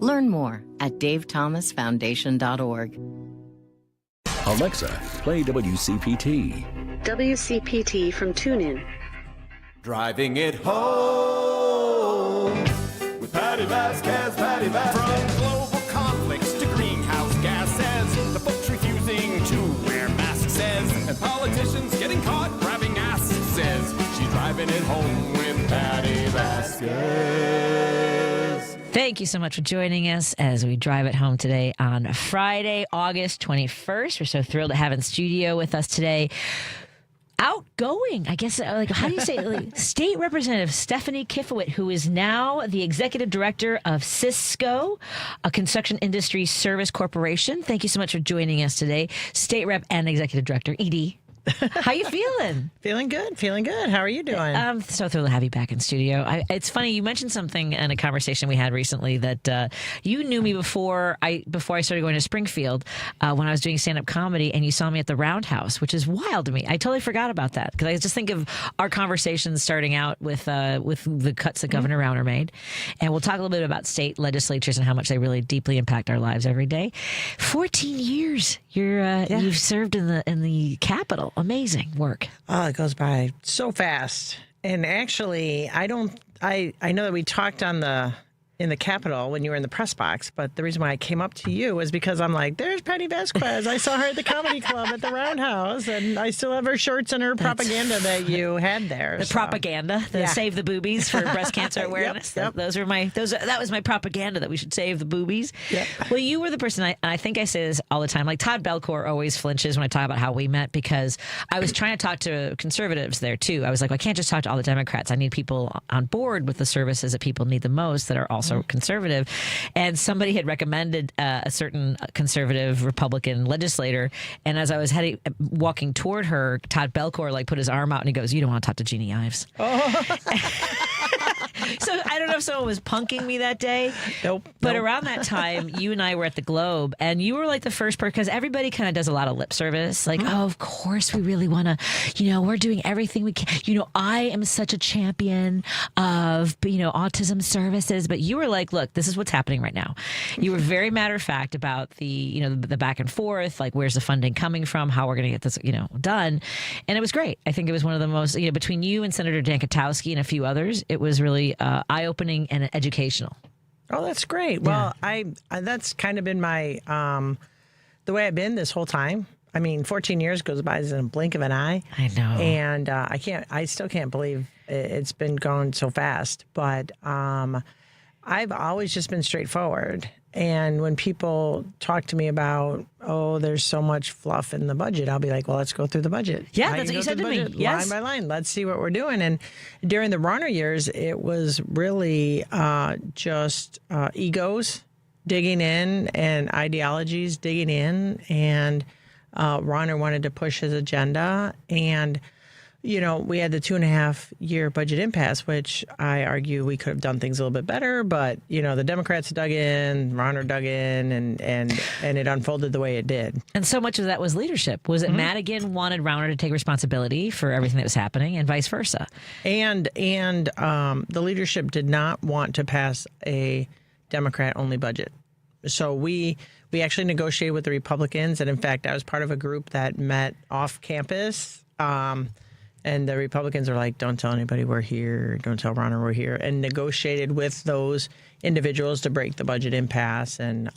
Learn more at davethomasfoundation.org. Alexa, play WCPT. WCPT from TuneIn. Driving it home with Patti Vasquez, Patti Vasquez. From global conflicts to greenhouse gases, the folks refusing to wear masks says, and politicians getting caught grabbing asses says, she's driving it home with Patti Vasquez. Thank you so much for joining us as we drive it home today on Friday, August 21st. We're so thrilled to have in studio with us today outgoing, I guess, like, how do you say it? Like, State Representative Stephanie Kifowit, who is now the Executive Director of Cisco, a construction industry service corporation. Thank you so much for joining us today, State Rep and Executive Director. Edie, how you feeling? Feeling good. How are you doing? I'm so thrilled to have you back in studio. It's funny, you mentioned something in a conversation we had recently that you knew me before I started going to Springfield when I was doing stand-up comedy, and you saw me at the Roundhouse, which is wild to me. I totally forgot about that because I just think of our conversations starting out with the cuts that Governor Rauner made, and we'll talk a little bit about state legislatures and how much they really deeply impact our lives every day. 14 years you've served in the Capitol. Amazing work. Oh, it goes by so fast. And actually, I know that we talked in the Capitol when you were in the press box, but the reason why I came up to you was because I'm like, there's Patti Vasquez. I saw her at the comedy club at the Roundhouse, and I still have her shirts and her propaganda that you had there. The propaganda, save the boobies for breast cancer awareness. Yep. That was my propaganda, that we should save the boobies. Yep. Well, you were the person, I think I say this all the time, like Todd Belcourt always flinches when I talk about how we met, because I was trying to talk to conservatives there too. I was like, I can't just talk to all the Democrats. I need people on board with the services that people need the most that are also conservative. And somebody had recommended a certain conservative Republican legislator, and as I was walking toward her, Todd Belcourt put his arm out and he goes, "You don't want to talk to Jeannie Ives." Oh. So I don't know if someone was punking me that day. Nope. But around that time, you and I were at the Globe, and you were like the first person, because everybody kind of does a lot of lip service. Like, oh, of course, we really want to, we're doing everything we can. I am such a champion of, autism services. But you were like, look, this is what's happening right now. You were very matter of fact about the back and forth, like where's the funding coming from, how we're going to get this, done. And it was great. I think it was one of the most, between you and Senator Dan Katowski and a few others, it was really eye-opening and educational. Oh, that's great. Well, that's kind of been my the way I've been this whole time. I mean, 14 years goes by in a blink of an eye. I know. And I still can't believe it's been going so fast. But I've always just been straightforward. And when people talk to me about, there's so much fluff in the budget, I'll be like, well, let's go through the budget. Yeah, that's what you said to me. Yes. Line by line. Let's see what we're doing. And during the Rauner years, it was really just egos digging in and ideologies digging in. And Rauner wanted to push his agenda. And we had the 2.5-year budget impasse, which I argue we could have done things a little bit better. But, the Democrats dug in, Rauner dug in, and it unfolded the way it did. And so much of that was leadership. Was it Madigan wanted Rauner to take responsibility for everything that was happening, and vice versa? And the leadership did not want to pass a Democrat-only budget. So we actually negotiated with the Republicans. And, in fact, I was part of a group that met off campus. And the Republicans are like, don't tell anybody we're here. Don't tell Rauner we're here. And negotiated with those individuals to break the budget impasse. And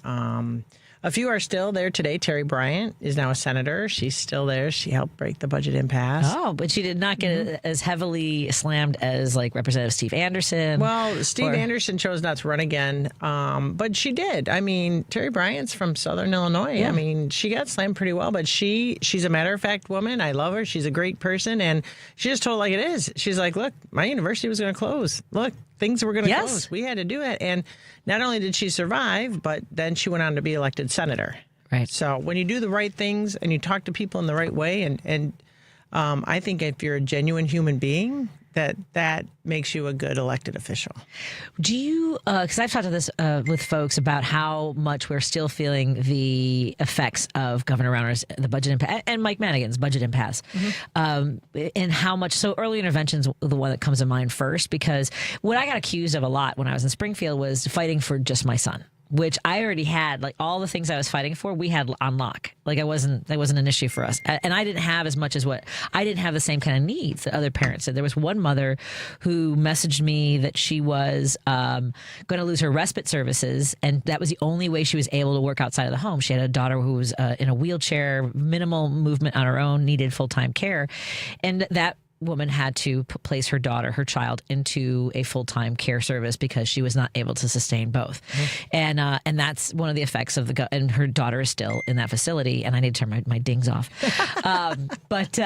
a few are still there today. Terry Bryant is now a senator. She's still there. She helped break the budget impasse. Oh, but she did not get as heavily slammed as Representative Steve Anderson. Well, Steve Anderson chose not to run again, but she did. I mean, Terry Bryant's from Southern Illinois. Yeah. I mean, she got slammed pretty well, but she's a matter-of-fact woman. I love her. She's a great person, and she just told it like it is. She's like, look, my university was going to close. Look, things were going to close. We had to do it. And not only did she survive, but then she went on to be elected senator. Right. So when you do the right things and you talk to people in the right way, and I think if you're a genuine human being, that makes you a good elected official. Do you, because I've talked to this with folks about how much we're still feeling the effects of Governor Rauner's, the budget impasse, and Mike Madigan's budget impasse, and how much, so early intervention's the one that comes to mind first, because what I got accused of a lot when I was in Springfield was fighting for just my son. which I already had. Like all the things I was fighting for, we had on lock. Like that wasn't an issue for us. And I didn't have as much as I didn't have the same kind of needs that other parents did. There was one mother who messaged me that she was going to lose her respite services, and that was the only way she was able to work outside of the home. She had a daughter who was in a wheelchair, minimal movement on her own, needed full-time care, and that woman had to place her child into a full-time care service because she was not able to sustain both. Mm-hmm. And that's one of the effects of and her daughter is still in that facility, and I need to turn my dings off. But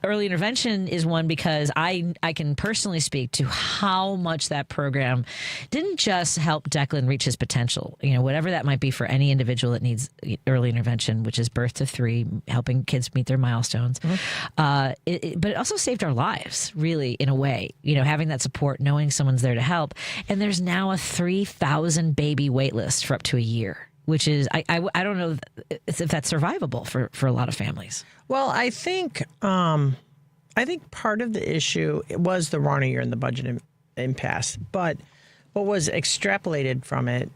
early intervention is one because I can personally speak to how much that program didn't just help Declan reach his potential, whatever that might be for any individual that needs early intervention, which is birth to 3, helping kids meet their milestones. Mm-hmm. But it also saved our lives, really, in a way, having that support, knowing someone's there to help. And there's now a 3,000 baby wait list for up to a year, which is, I don't know if that's survivable for a lot of families. Well, I think part of the issue was the wrong year in the budget impasse, but what was extrapolated from it,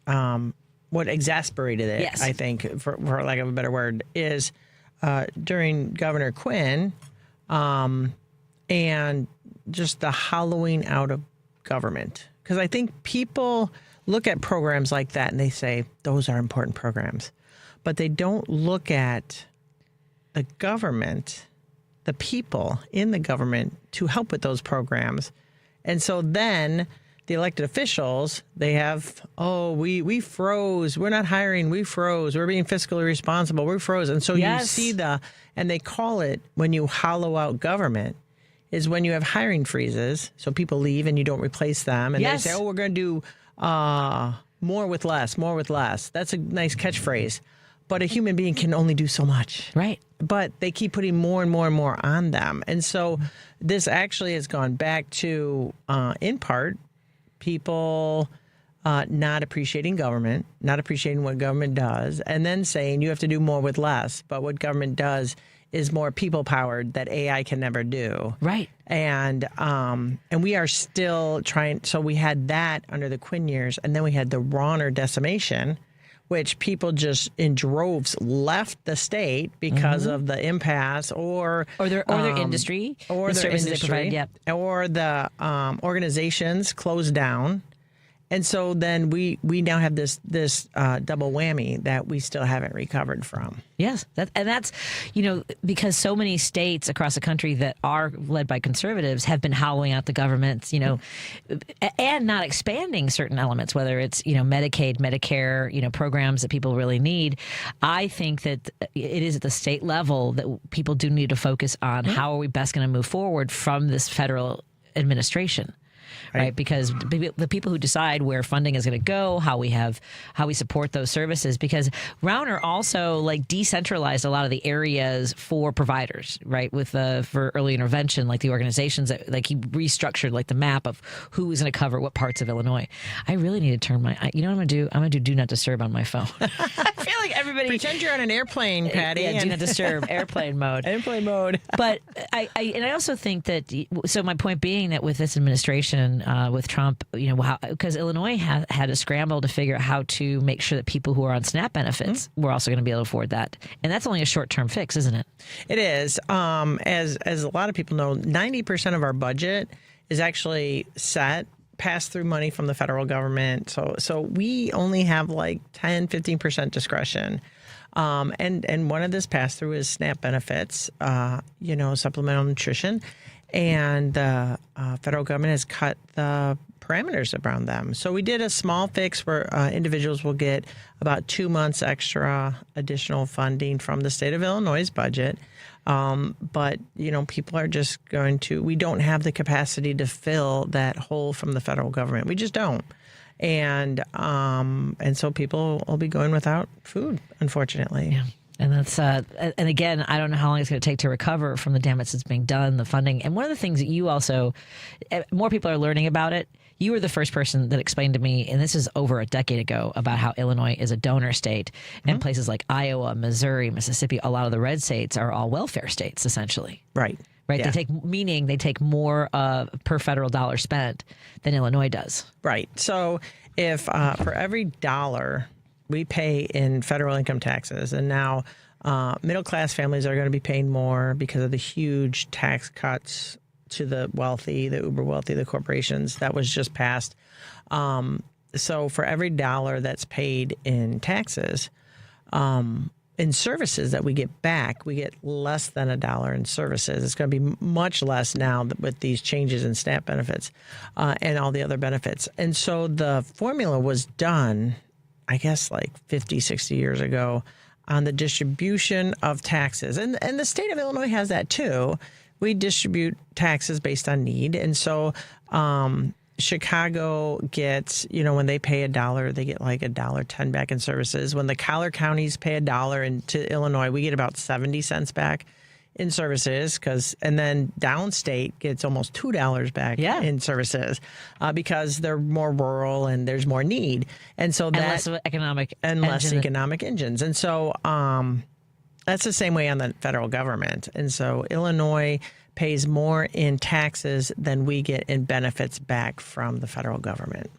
what exasperated it, yes, I think, for lack of a better word, is during Governor Quinn, and just the hollowing out of government. Because I think people look at programs like that and they say, those are important programs. But they don't look at the government, the people in the government to help with those programs. And so then the elected officials, they have, we froze. We're not hiring. We froze. We're being fiscally responsible. We froze. And so yes, you see and they call it, when you hollow out government, is when you have hiring freezes. So people leave and you don't replace them. And yes, they say, we're going to do more with less, more with less. That's a nice catchphrase. But a human being can only do so much. Right. But they keep putting more and more and more on them. And so this actually has gone back to, in part, people not appreciating government, not appreciating what government does, and then saying you have to do more with less. But what government does is more people-powered that AI can never do. Right. And we are still trying. So we had that under the Quinn years, and then we had the Rauner decimation, which people just in droves left the state because of the impasse or their industry, or the their services industry, they provide, yep, or the organizations closed down. And so then we now have this double whammy that we still haven't recovered from. Yes, that's because so many states across the country that are led by conservatives have been hollowing out the governments, and not expanding certain elements, whether it's Medicaid, Medicare, programs that people really need. I think that it is at the state level that people do need to focus on how are we best going to move forward from this federal administration. Right, because the people who decide where funding is going to go, how we support those services, because Rauner also decentralized a lot of the areas for providers, right? With for early intervention, like the organizations that he restructured the map of who is going to cover what parts of Illinois. I really need to turn what I'm going to do? I'm going to do not disturb on my phone. I feel like everybody pretend you're on an airplane, Patty. Yeah, do not disturb, airplane mode. Airplane mode. But I also think that. So my point being that with this administration. With Trump, because Illinois had to scramble to figure out how to make sure that people who are on SNAP benefits were also going to be able to afford that. And that's only a short-term fix, isn't it? It is. As a lot of people know, 90% of our budget is actually pass-through money from the federal government. So we only have 10, 15% discretion. And one of this pass-through is SNAP benefits, supplemental nutrition. And the federal government has cut the parameters around them. So we did a small fix where individuals will get about 2 months extra additional funding from the state of Illinois' budget. But, people are just we don't have the capacity to fill that hole from the federal government. We just don't. And so people will be going without food, unfortunately. Yeah. And that's and again, I don't know how long it's going to take to recover from the damage that's being done, the funding. And one of the things that you also, more people are learning about it. You were the first person that explained to me, and this is over a decade ago, about how Illinois is a donor state, and places like Iowa, Missouri, Mississippi, a lot of the red states are all welfare states, essentially. Right. Right. Yeah. They take more per federal dollar spent than Illinois does. Right. So if for every dollar we pay in federal income taxes, and now middle class families are going to be paying more because of the huge tax cuts to the wealthy, the uber wealthy, the corporations that was just passed. So for every dollar that's paid in taxes, in services that we get back, we get less than $1 in services. It's going to be much less now with these changes in SNAP benefits and all the other benefits. And so the formula was done, I guess, like 50, 60 years ago on the distribution of taxes. And the state of Illinois has that too. We distribute taxes based on need. And so Chicago gets, when they pay $1, they get like $1.10 back in services. When the collar counties pay $1 into Illinois, we get about 70 cents back in services. And then downstate gets almost $2 back in services because they're more rural and there's more need. And so less of economic engines. And so that's the same way on the federal government. And so Illinois pays more in taxes than we get in benefits back from the federal government.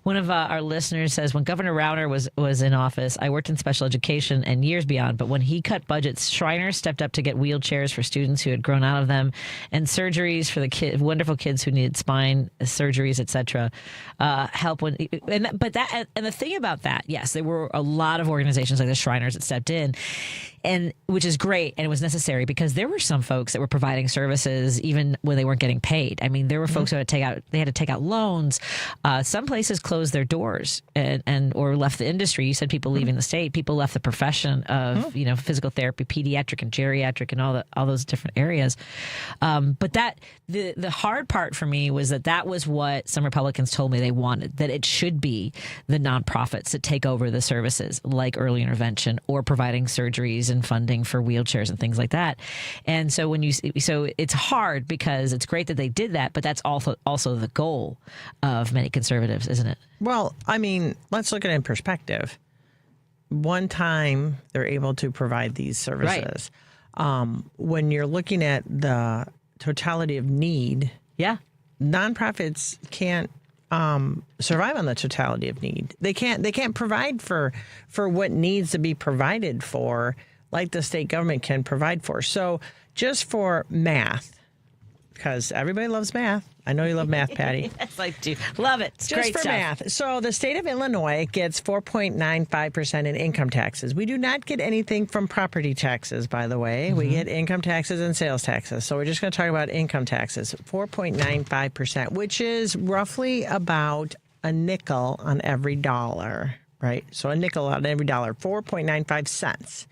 One of our listeners says, when Governor Rauner was in office, I worked in special education and years beyond. But when he cut budgets, Shriners stepped up to get wheelchairs for students who had grown out of them and surgeries for the wonderful kids who needed spine surgeries, etc. Help when and the thing about that, yes, there were a lot of organizations like the Shriners that stepped in. And which is great, and it was necessary because there were some folks that were providing services even when they weren't getting paid. I mean, there were folks who had to take out loans. Some places closed their doors and or left the industry. You said people leaving the state. People left the profession of physical therapy, pediatric and geriatric, and all those different areas. But the hard part for me was that was what some Republicans told me they wanted. That it should be the nonprofits that take over the services like early intervention or providing surgeries and funding for wheelchairs and things like that. And so so it's hard because it's great that they did that, but that's also the goal of many conservatives, isn't it? Well, I mean, let's look at it in perspective. One time they're able to provide these services. Right. When you're looking at the totality of need, nonprofits can't survive on the totality of need. They can't provide for what needs to be provided for, like the state government can provide for. So just for math, because everybody loves math. I know you love math, Patty. Yes, I do. Love it. It's just great for stuff. math. So the state of Illinois gets 4.95% in income taxes. We do not get anything from property taxes, by the way. We get income taxes and sales taxes. So we're just going to talk about income taxes. 4.95%, which is roughly about a nickel on every dollar, right? So a nickel on every dollar, 4.95 cents.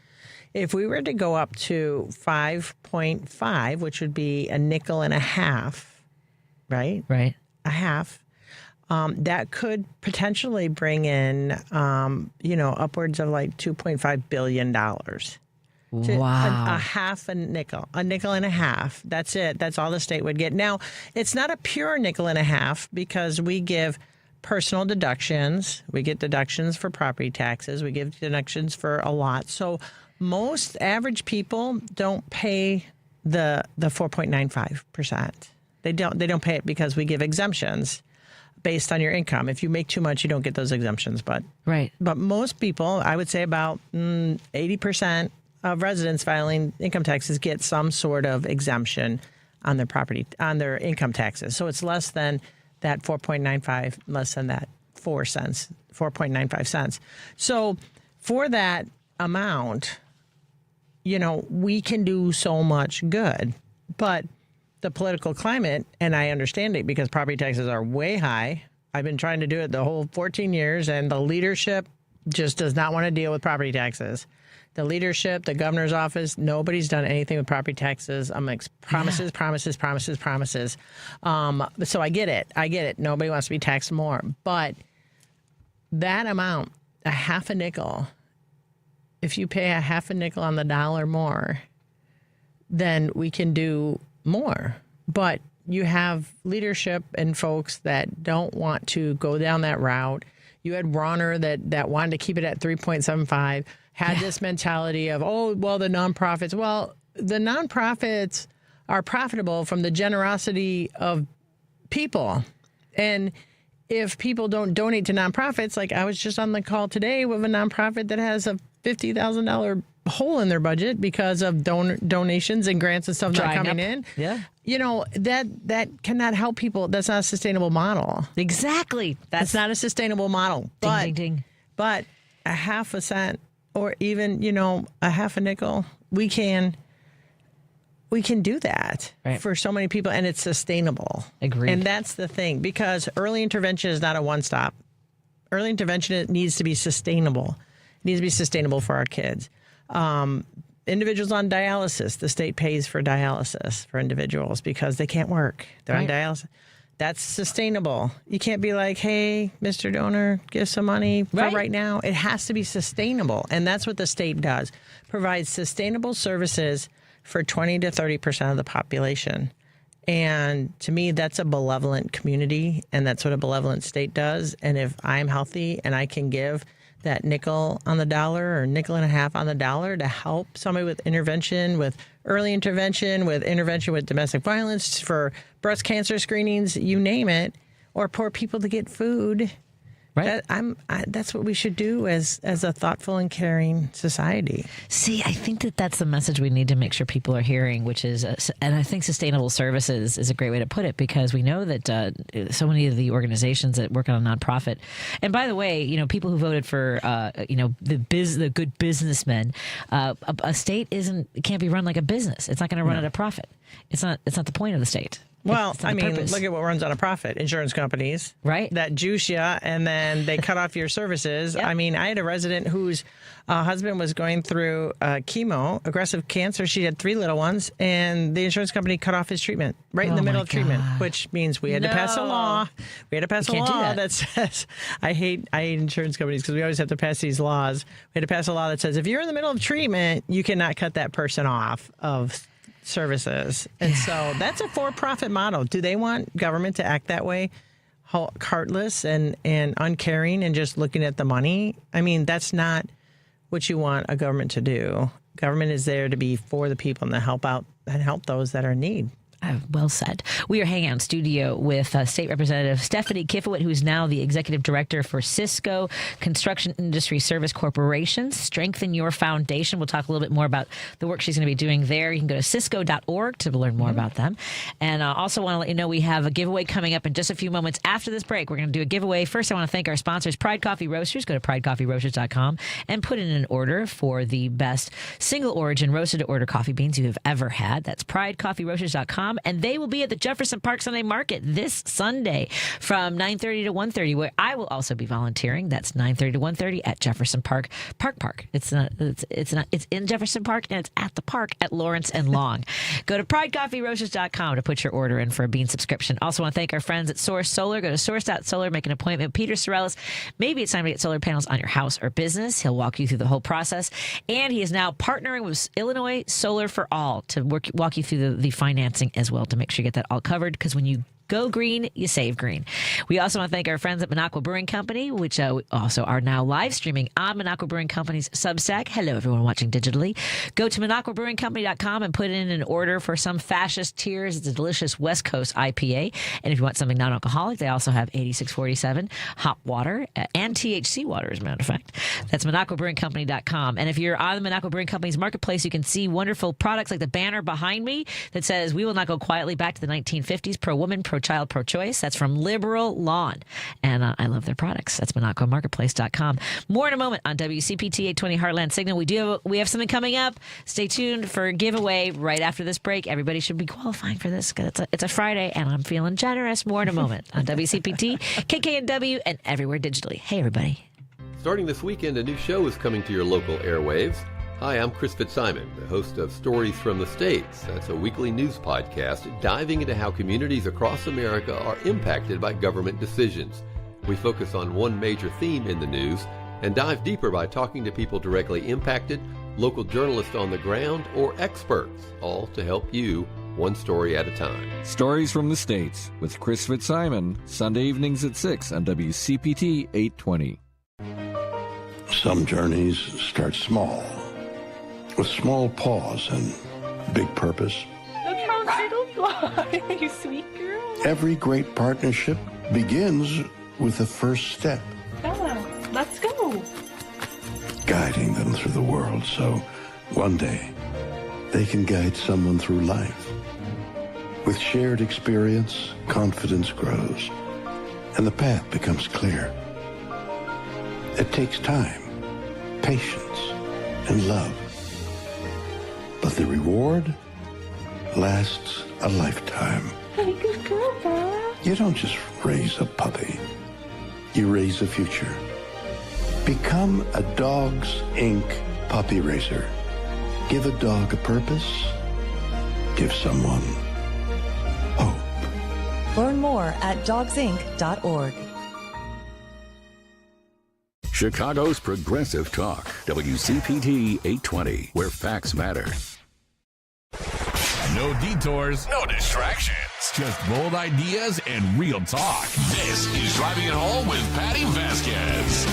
If we were to go up to 5.5, which would be a nickel and a half, right? Right. A half. That could potentially bring in, upwards of like $2.5 billion. Wow. A half a nickel and a half. That's it. That's all the state would get. Now, it's not a pure nickel and a half because we give personal deductions. We get deductions for property taxes. We give deductions for a lot. So most average people don't pay the 4.95%. They don't pay it because we give exemptions based on your income. If you make too much, you don't get those exemptions. But most people, I would say about 80% of residents filing income taxes get some sort of exemption on their income taxes. So it's less than that 4.95, less than that 4.95 cents. So for that amount, we can do so much good. But the political climate, and I understand it because property taxes are way high. I've been trying to do it the whole 14 years, and the leadership just does not want to deal with property taxes. The leadership, the governor's office, nobody's done anything with property taxes. I'm like, promises. So I get it. Nobody wants to be taxed more. But that amount, a half a nickel, if you pay a half a nickel on the dollar more, then we can do more. But you have leadership and folks that don't want to go down that route. You had Rauner that wanted to keep it at 3.75, had this mentality of, the nonprofits. Well, the nonprofits are profitable from the generosity of people. And if people don't donate to nonprofits, like I was just on the call today with a nonprofit that has a $50,000 hole in their budget because of donations and grants and stuff not Drying coming up. in. Yeah. You know, that cannot help people. That's not a sustainable model. Exactly. That's not a sustainable model. Ding, ding, ding. But a half a cent or even, a half a nickel, we can do that for so many people, and it's sustainable. Agreed. And that's the thing, because early intervention is not a one-stop. Early intervention, it needs to be sustainable. It needs to be sustainable for our kids. Individuals on dialysis, the state pays for dialysis for individuals because they can't work. They're on dialysis. That's sustainable. You can't be like, hey, Mr. Donor, give some money for right now. It has to be sustainable. And that's what the state does. Provides sustainable services for 20 to 30% of the population. And to me, that's a benevolent community, and that's what a benevolent state does. And if I'm healthy and I can give that nickel on the dollar or nickel and a half on the dollar to help somebody with intervention, with early intervention with domestic violence, for breast cancer screenings, you name it, or poor people to get food. Right. That's what we should do as a thoughtful and caring society. See, I think that's the message we need to make sure people are hearing, which is, and I think sustainable services is a great way to put it, because we know that so many of the organizations that work on a nonprofit, and by the way, people who voted for, the good businessmen, a state can't be run like a business. It's not going to run at a profit. It's not the point of the state. Well, I mean, look at what runs on a profit. Insurance companies. Right. That juice you, and then they cut off your services. Yep. I mean, I had a resident whose husband was going through chemo, aggressive cancer. She had 3 little ones, and the insurance company cut off his treatment right in the middle of treatment, which means we had to pass a law. We had to pass a law that says, I hate insurance companies because we always have to pass these laws. We had to pass a law that says if you're in the middle of treatment, you cannot cut that person off of services. And so that's a for-profit model. Do they want government to act that way, heartless and uncaring and just looking at the money? I mean, that's not what you want a government to do. Government is there to be for the people and to help out and help those that are in need. Well said. We are hanging out in studio with State Representative Stephanie Kifowit, who is now the Executive Director for Cisco Construction Industry Service Corporation. Strengthen Your Foundation. We'll talk a little bit more about the work she's going to be doing there. You can go to cisco.org to learn more about them. And I also want to let you know we have a giveaway coming up in just a few moments after this break. We're going to do a giveaway. First, I want to thank our sponsors, Pride Coffee Roasters. Go to pridecoffeeroasters.com and put in an order for the best single origin roasted to order coffee beans you have ever had. That's pridecoffeeroasters.com. And they will be at the Jefferson Park Sunday Market this Sunday from 9:30 to 1:30, where I will also be volunteering. That's 9:30 to 1:30 at Jefferson Park. It's in Jefferson Park, and it's at the park at Lawrence and Long. Go to pridecoffeeroasters.com to put your order in for a bean subscription. Also want to thank our friends at Source Solar. Go to source.solar, make an appointment with Peter Sorellis. Maybe it's time to get solar panels on your house or business. He'll walk you through the whole process. And he is now partnering with Illinois Solar for All to walk you through the financing as well, to make sure you get that all covered, because when you go green, you save green. We also want to thank our friends at Minocqua Brewing Company, which also are now live streaming on Minocqua Brewing Company's Substack. Hello, everyone watching digitally. Go to MinocquaBrewingCompany.com and put in an order for some Fascist Tears. It's a delicious West Coast IPA. And if you want something non-alcoholic, they also have 8647 hop water and THC water, as a matter of fact. That's MinocquaBrewingCompany.com. And if you're on the Minocqua Brewing Company's marketplace, you can see wonderful products like the banner behind me that says, "We will not go quietly back to the 1950s, pro-woman, pro-child, pro-choice." That's from Liberal Lawn. And I love their products. That's MinocquaMarketplace.com. More in a moment on WCPT 820 Heartland Signal. We have something coming up. Stay tuned for a giveaway right after this break. Everybody should be qualifying for this because it's a Friday, and I'm feeling generous. More in a moment on WCPT, KKNW, and everywhere digitally. Hey, everybody. Starting this weekend, a new show is coming to your local airwaves. Hi, I'm Chris Fitzsimon, the host of Stories from the States. That's a weekly news podcast diving into how communities across America are impacted by government decisions. We focus on one major theme in the news and dive deeper by talking to people directly impacted, local journalists on the ground, or experts, all to help you one story at a time. Stories from the States with Chris Fitzsimon, Sunday evenings at 6 on WCPT 820. Some journeys start small, with small pause and big purpose. Look how little fly, you sweet girl. Every great partnership begins with the first step. Let's go. Guiding them through the world so one day they can guide someone through life. With shared experience, confidence grows, and the path becomes clear. It takes time, patience, and love. But the reward lasts a lifetime. Hey, good girl, Dad. You don't just raise a puppy. You raise a future. Become a Dogs Inc. puppy raiser. Give a dog a purpose. Give someone hope. Learn more at dogsinc.org. Chicago's Progressive Talk, WCPT 820, where facts matter. No detours, no distractions, just bold ideas and real talk. This is Driving It Home with Patti Vasquez.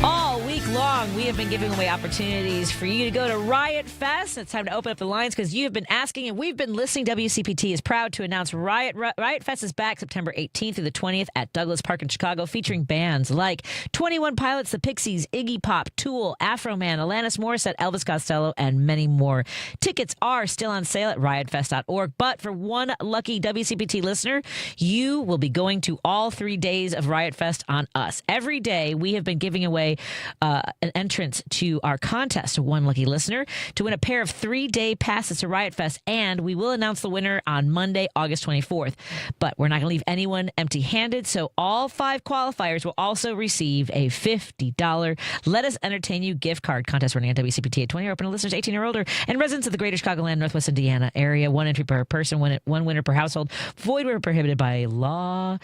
All week long, we have been giving away opportunities for you to go to Riot Fest. It's time to open up the lines because you have been asking and we've been listening. WCPT is proud to announce Riot Fest is back September 18th through the 20th at Douglas Park in Chicago, featuring bands like 21 Pilots, The Pixies, Iggy Pop, Tool, Afro Man, Alanis Morissette, Elvis Costello, and many more. Tickets are still on sale at riotfest.org, but for one lucky WCPT listener, you will be going to all 3 days of Riot Fest on us. Every day, we have been giving away an entrance to our contest to one lucky listener to win a pair of 3-day passes to Riot Fest, and we will announce the winner on Monday, August 24th. But we're not going to leave anyone empty-handed, so all 5 qualifiers will also receive a $50 Let Us Entertain You gift card. Contest running on WCPT at 20, open to listeners 18 or older, and residents of the greater Chicagoland, Northwest Indiana area. 1 entry per person, one winner per household. Void where prohibited by law.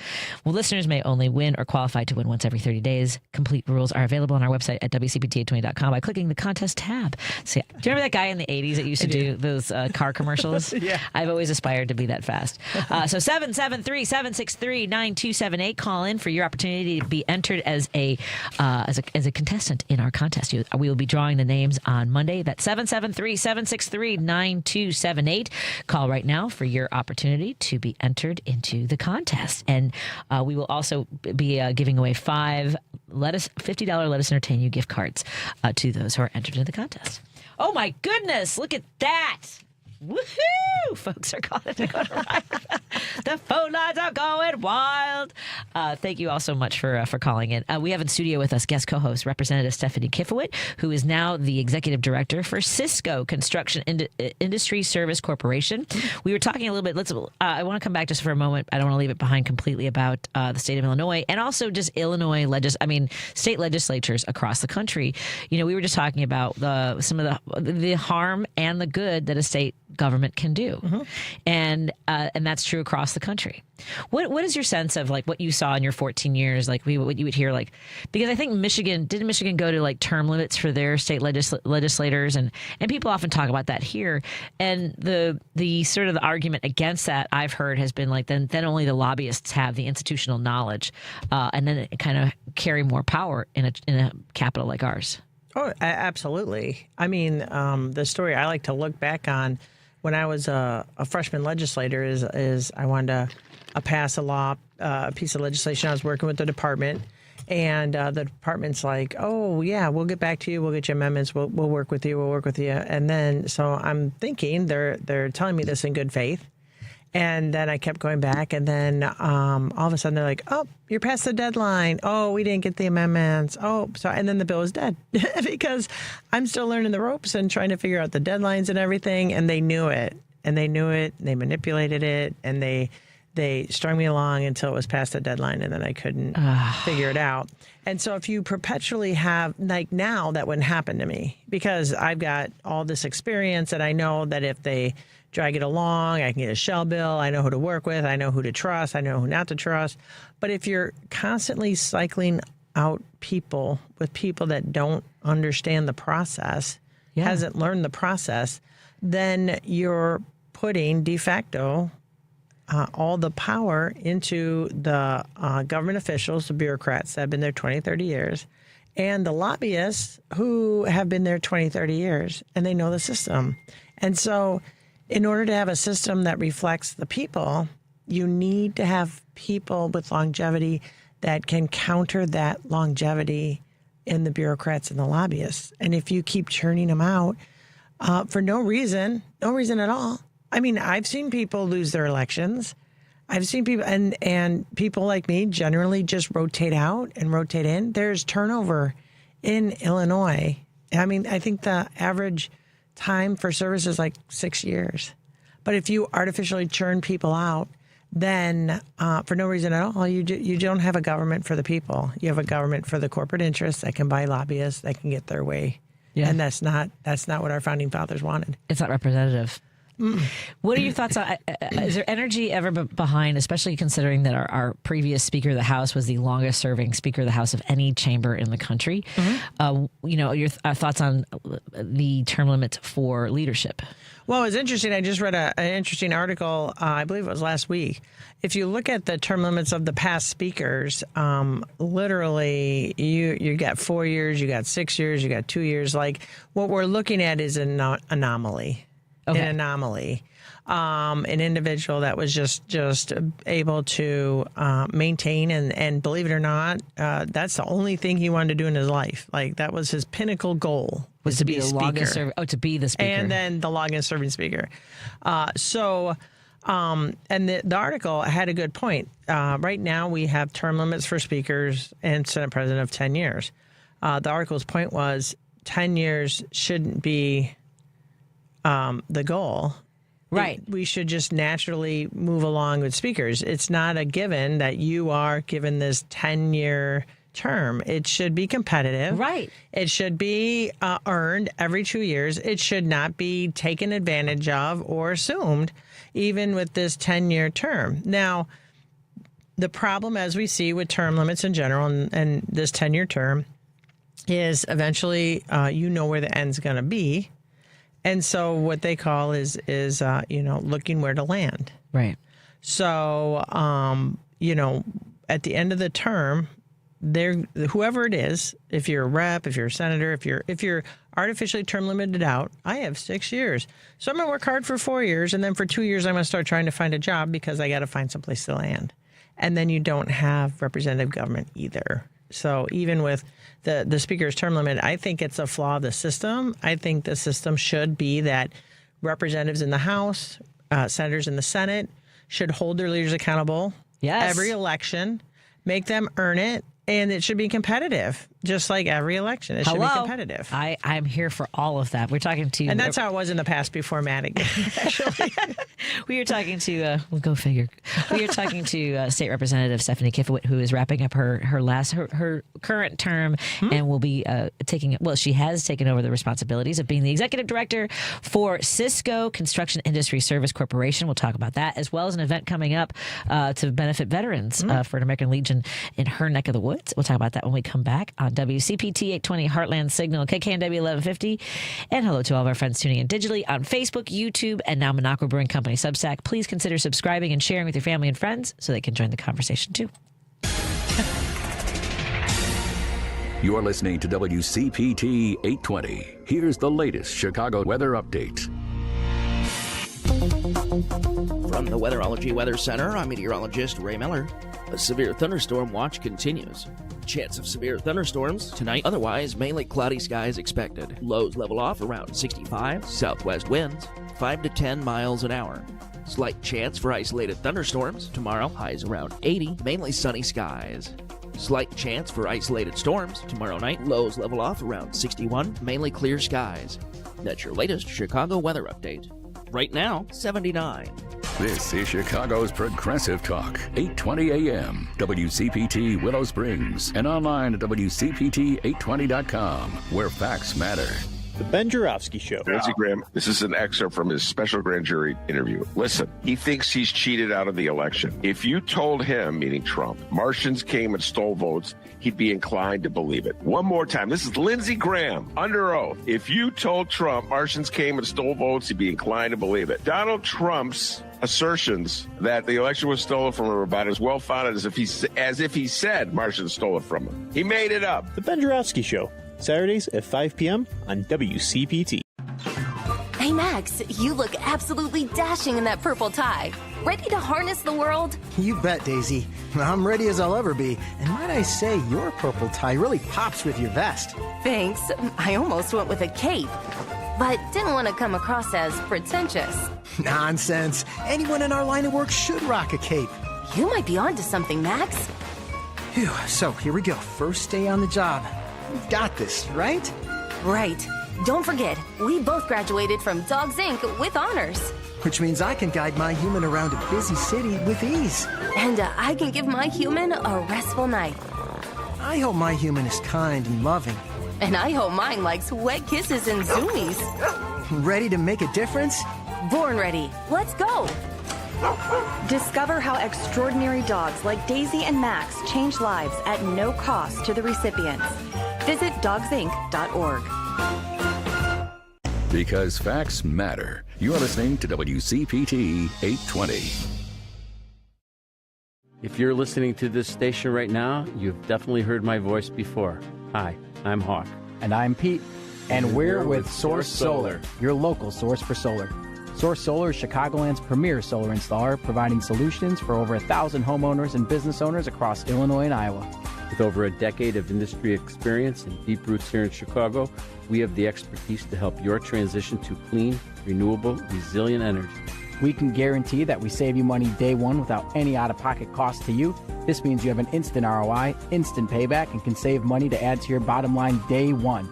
Well, listeners may only win or qualify to win once every 30 days. Complete rules are available on our website at WCPT820.com by clicking the contest tab. So, do you remember that guy in the 80s that used to do those car commercials? Yeah. I've always aspired to be that fast. So 773-763-9278. Call in for your opportunity to be entered as a contestant in our contest. We will be drawing the names on Monday. That's 773-763-9278. Call right now for your opportunity to be entered into the contest. And we will also be giving away 5 $50 Let Us Entertain You gift cards to those who are entered into the contest. Oh my goodness, look at that. Woohoo! Folks are calling to go to Riot. The phone lines are going wild. Thank you all so much for calling in. We have in studio with us guest co-host Representative Stephanie Kifowit, who is now the executive director for Cisco Construction Industry Service Corporation. We were talking a little bit. I want to come back just for a moment. I don't want to leave it behind completely about the state of Illinois and also just Illinois state legislatures across the country. You know, we were just talking about some of the harm and the good that a state government can do, and that's true across the country. What is your sense of like what you saw in your 14 years, like what you would hear, like, because I think Michigan go to like term limits for their state legislators, and people often talk about that here, and the sort of the argument against that I've heard has been like then only the lobbyists have the institutional knowledge, and then it kind of carry more power in a capital like ours. Oh, absolutely. I mean, the story I like to look back on when I was a freshman legislator is I wanted to pass a piece of legislation. I was working with the department, and the department's like, oh, yeah, we'll get back to you. We'll get you amendments. We'll work with you. We'll work with you. And then so I'm thinking they're telling me this in good faith. And then I kept going back, and then all of a sudden they're like, oh, you're past the deadline. Oh, we didn't get the amendments. Oh, so and then the bill is dead because I'm still learning the ropes and trying to figure out the deadlines and everything. And they knew it, and they manipulated it, and they strung me along until it was past the deadline, and then I couldn't figure it out. And so if you perpetually have, like now, that wouldn't happen to me because I've got all this experience, and I know that if they drag it along, I can get a shell bill. I know who to work with. I know who to trust. I know who not to trust. But if you're constantly cycling out people with people that don't understand the process, hasn't learned the process, then you're putting de facto all the power into the government officials, the bureaucrats that have been there 20, 30 years, and the lobbyists who have been there 20, 30 years, and they know the system. And so in order to have a system that reflects the people, you need to have people with longevity that can counter that longevity in the bureaucrats and the lobbyists. And if you keep churning them out for no reason at all. I mean, I've seen people lose their elections. I've seen people, and people like me generally just rotate out and rotate in. There's turnover in Illinois. I mean, I think the average time for service is like 6 years. But if you artificially churn people out, then for no reason at all, you don't have a government for the people. You have a government for the corporate interests that can buy lobbyists, that can get their way. Yeah. And that's not what our founding fathers wanted. It's not representative. What are your thoughts on, is there energy ever behind, especially considering that our previous Speaker of the House was the longest serving Speaker of the House of any chamber in the country? Your thoughts on the term limit for leadership? Well, it's interesting. I just read an interesting article, I believe it was last week. If you look at the term limits of the past speakers, literally you got 4 years, you got 6 years, you got 2 years. Like what we're looking at is an anomaly. Okay. An anomaly, an individual that was just able to maintain and believe it or not, that's the only thing he wanted to do in his life. Like that was his pinnacle goal was to be the longest to be the speaker, and then the longest serving speaker. And the article had a good point. Right now we have term limits for speakers and Senate president of 10 years. The article's point was 10 years shouldn't be the goal. Right. We should just naturally move along with speakers. It's not a given that you are given this 10-year term. It should be competitive. Right. It should be earned every 2 years. It should not be taken advantage of or assumed, even with this 10-year term. Now, the problem, as we see with term limits in general and this 10-year term, is eventually where the end's going to be. And so what they call is looking where to land. Right. So, at the end of the term, whoever it is, if you're a rep, if you're a senator, if you're artificially term limited out, I have 6 years. So I'm going to work hard for 4 years, and then for 2 years I'm going to start trying to find a job because I got to find someplace to land. And then you don't have representative government either. So even with the speaker's term limit, I think it's a flaw of the system. I think the system should be that representatives in the House, senators in the Senate should hold their leaders accountable. Yes. Every election, make them earn it, and it should be competitive, just like every election. It should be competitive. I'm here for all of that. We're talking to... And that's how it was in the past before Madigan, actually. We are talking to... well, go figure. We are talking to State Representative Stephanie Kifowit, who is wrapping up her current term and will be she has taken over the responsibilities of being the executive director for Cisco Construction Industry Service Corporation. We'll talk about that, as well as an event coming up to benefit veterans for an American Legion in her neck of the woods. We'll talk about that when we come back on WCPT 820 Heartland Signal, KKNW 1150. And hello to all of our friends tuning in digitally on Facebook, YouTube, and now Minocqua Brewing Company Substack. Please consider subscribing and sharing with your family and friends so they can join the conversation too. You're listening to WCPT 820. Here's the latest Chicago weather update. From the Weatherology Weather Center, I'm meteorologist Ray Miller. A severe thunderstorm watch continues. Chance of severe thunderstorms tonight, otherwise mainly cloudy skies expected. Lows level off around 65, southwest winds 5 to 10 miles an hour. Slight chance for isolated thunderstorms tomorrow, highs around 80, mainly sunny skies. Slight chance for isolated storms tomorrow night, lows level off around 61, mainly clear skies. That's your latest Chicago weather update. Right now, 79. This is Chicago's Progressive Talk, 820 AM, WCPT Willow Springs, and online at WCPT820.com, where facts matter. The Ben Joravsky Show. Lindsey Graham, this is an excerpt from his special grand jury interview. Listen, he thinks he's cheated out of the election. If you told him, meaning Trump, Martians came and stole votes, he'd be inclined to believe it. One more time. This is Lindsey Graham, under oath. If you told Trump Martians came and stole votes, he'd be inclined to believe it. Donald Trump's assertions that the election was stolen from him are about as well founded as if he said Martians stole it from him. He made it up. The Ben Joravsky Show, Saturdays at 5 p.m. on WCPT. Hey, Matt. Max, you look absolutely dashing in that purple tie. Ready to harness the world? You bet, Daisy. I'm ready as I'll ever be. And might I say, your purple tie really pops with your vest. Thanks. I almost went with a cape, but didn't want to come across as pretentious. Nonsense. Anyone in our line of work should rock a cape. You might be onto something, Max. Phew, so here we go. First day on the job. We've got this, right? Right. Don't forget, we both graduated from Dogs Inc. with honors. Which means I can guide my human around a busy city with ease. And I can give my human a restful night. I hope my human is kind and loving. And I hope mine likes wet kisses and zoomies. Ready to make a difference? Born ready. Let's go. Discover how extraordinary dogs like Daisy and Max change lives at no cost to the recipients. Visit dogsinc.org. Because facts matter. You're listening to WCPT 820. If you're listening to this station right now, you've definitely heard my voice before. Hi, I'm Hawk. And I'm Pete. And we're with Source Solar, your local source for solar. Source Solar is Chicagoland's premier solar installer, providing solutions for over 1,000 homeowners and business owners across Illinois and Iowa. With over a decade of industry experience and deep roots here in Chicago, we have the expertise to help your transition to clean, renewable, resilient energy. We can guarantee that we save you money day one without any out-of-pocket cost to you. This means you have an instant ROI, instant payback, and can save money to add to your bottom line day one.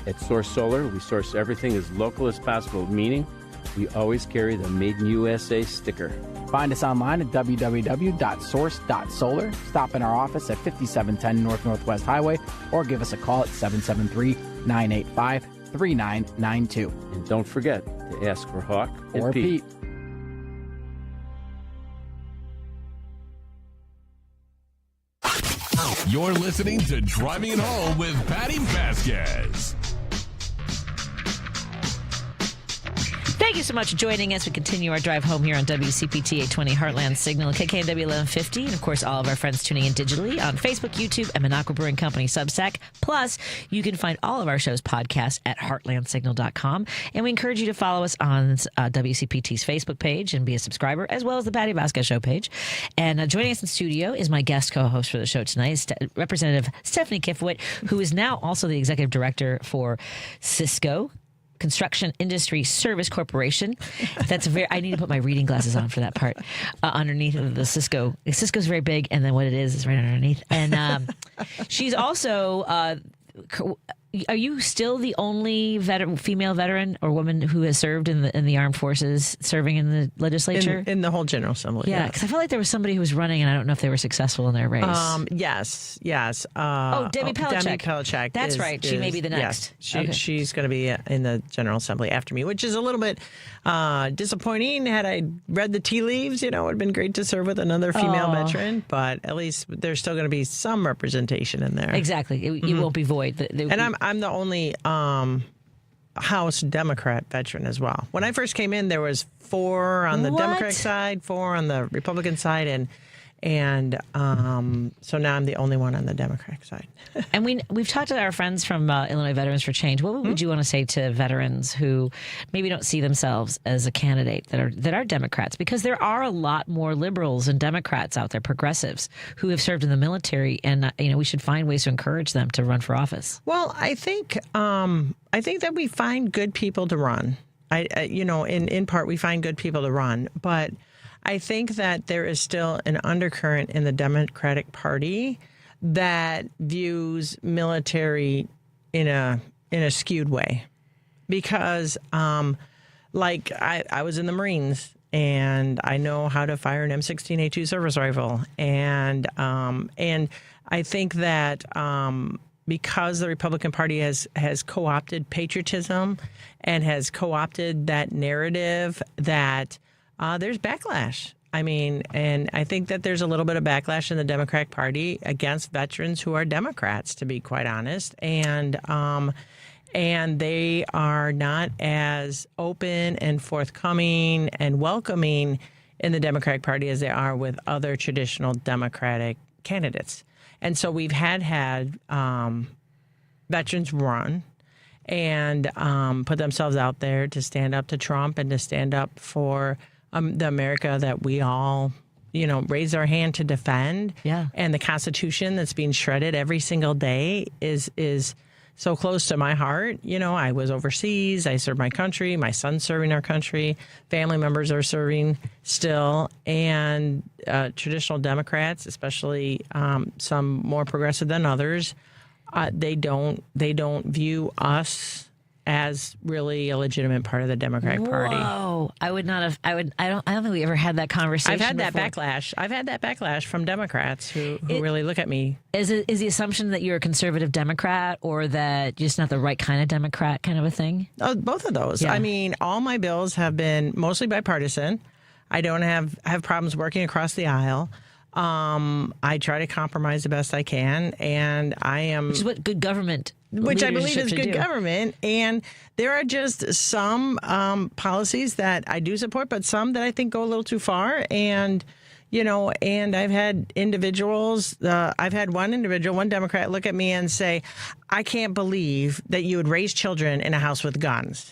At Source Solar, we source everything as local as possible, meaning we always carry the Made in USA sticker. Find us online at www.source.solar. Stop in our office at 5710 North Northwest Highway or give us a call at 773-985-3992. And don't forget to ask for Hawk and or Pete. You're listening to Driving It Home with Patti Vasquez. Thank you so much for joining us. We continue our drive home here on WCPT 820 Heartland Signal, KKNW 1150, and of course all of our friends tuning in digitally on Facebook, YouTube, and Minocqua Brewing Company Substack. Plus, you can find all of our shows podcast at heartlandsignal.com, and we encourage you to follow us on WCPT's Facebook page and be a subscriber, as well as the Patti Vasquez Show page. And joining us in studio is my guest co-host for the show tonight, Representative Stephanie Kifowit, who is now also the executive director for Cisco Construction Industry Service Corporation. That's I need to put my reading glasses on for that part. Underneath of the Cisco. Cisco's very big, and then what it is right underneath. And she's also. Are you still the only female veteran or woman who has served in the armed forces, serving in the legislature? In the whole General Assembly. Yeah, because I felt like there was somebody who was running, and I don't know if they were successful in their race. Yes. Debbie Pellicek. Debbie Pellicek. That's right. She may be the next. Yes, she's going to be in the General Assembly after me, which is a little bit disappointing. Had I read the tea leaves, it would have been great to serve with another female veteran, but at least there's still going to be some representation in there. Exactly. It won't be void. And I'm the only House Democrat veteran as well. When I first came in, there was 4 on the Democratic side, 4 on the Republican side, and so now I'm the only one on the Democratic side. And we've talked to our friends from Illinois Veterans for Change. What would you want to say to veterans who maybe don't see themselves as a candidate that are Democrats? Because there are a lot more liberals and Democrats out there, progressives, who have served in the military, and we should find ways to encourage them to run for office. Well, I think that we find good people to run. In part we find good people to run, but I think that there is still an undercurrent in the Democratic Party that views military in a skewed way, because I was in the Marines and I know how to fire an M16A2 service rifle, and I think that because the Republican Party has co-opted patriotism and has co-opted that narrative that there's backlash. And I think that there's a little bit of backlash in the Democratic Party against veterans who are Democrats, to be quite honest. And they are not as open and forthcoming and welcoming in the Democratic Party as they are with other traditional Democratic candidates. And so we've had veterans run, and put themselves out there to stand up to Trump and to stand up for the America that we all, raise our hand to defend. Yeah. And the Constitution that's being shredded every single day is so close to my heart. I was overseas. I served my country. My son's serving our country. Family members are serving still. And traditional Democrats, especially some more progressive than others, they don't view us as really a legitimate part of the Democratic Party. Whoa. I would not have. I don't think we ever had that conversation. I've had that before. backlash. I've had that backlash from Democrats who really look at me. Is the assumption that you're a conservative Democrat or that you're just not the right kind of Democrat kind of a thing? Oh, both of those. Yeah. I mean, all my bills have been mostly bipartisan. I don't have problems working across the aisle. I try to compromise the best I can, and I am... Which is what good government... Which I believe is should good do. government. And there are just some policies that I do support, but some that I think go a little too far. And, and I've had individuals, one Democrat look at me and say, I can't believe that you would raise children in a house with guns.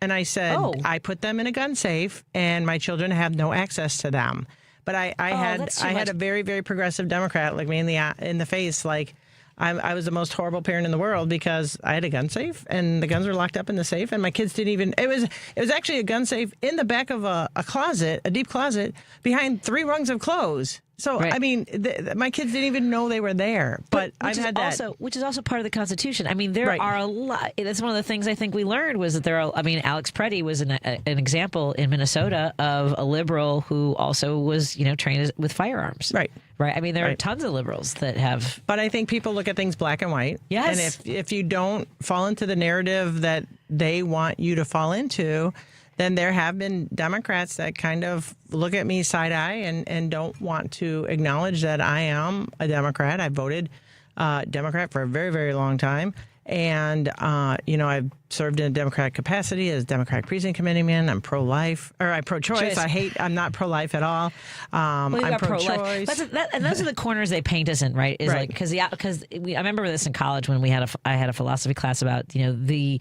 And I said, I put them in a gun safe and my children have no access to them. But I had a very, very progressive Democrat look me in the face like, I was the most horrible parent in the world because I had a gun safe and the guns were locked up in the safe and my kids didn't even, it was actually a gun safe in the back of a closet, a deep closet behind 3 rungs of clothes. So, Right. I mean, my kids didn't even know they were there, but I've had that. Which is also part of the Constitution. I mean, there are a lot. That's one of the things I think we learned was that there are, Alex Preddy was an example in Minnesota of a liberal who also was, trained with firearms. Right. Right. I mean, there are tons of liberals that have. But I think people look at things black and white. Yes. And if you don't fall into the narrative that they want you to fall into, then there have been Democrats that kind of look at me side-eye and don't want to acknowledge that I am a Democrat. I voted Democrat for a very, very long time. And, I've served in a Democratic capacity as Democratic precinct committeeman. I'm pro-life, or I'm pro-choice. I'm not pro-life at all. I'm pro-choice. And those are the corners they paint us in, right? Is Right. because I remember this in college when I had a philosophy class about, the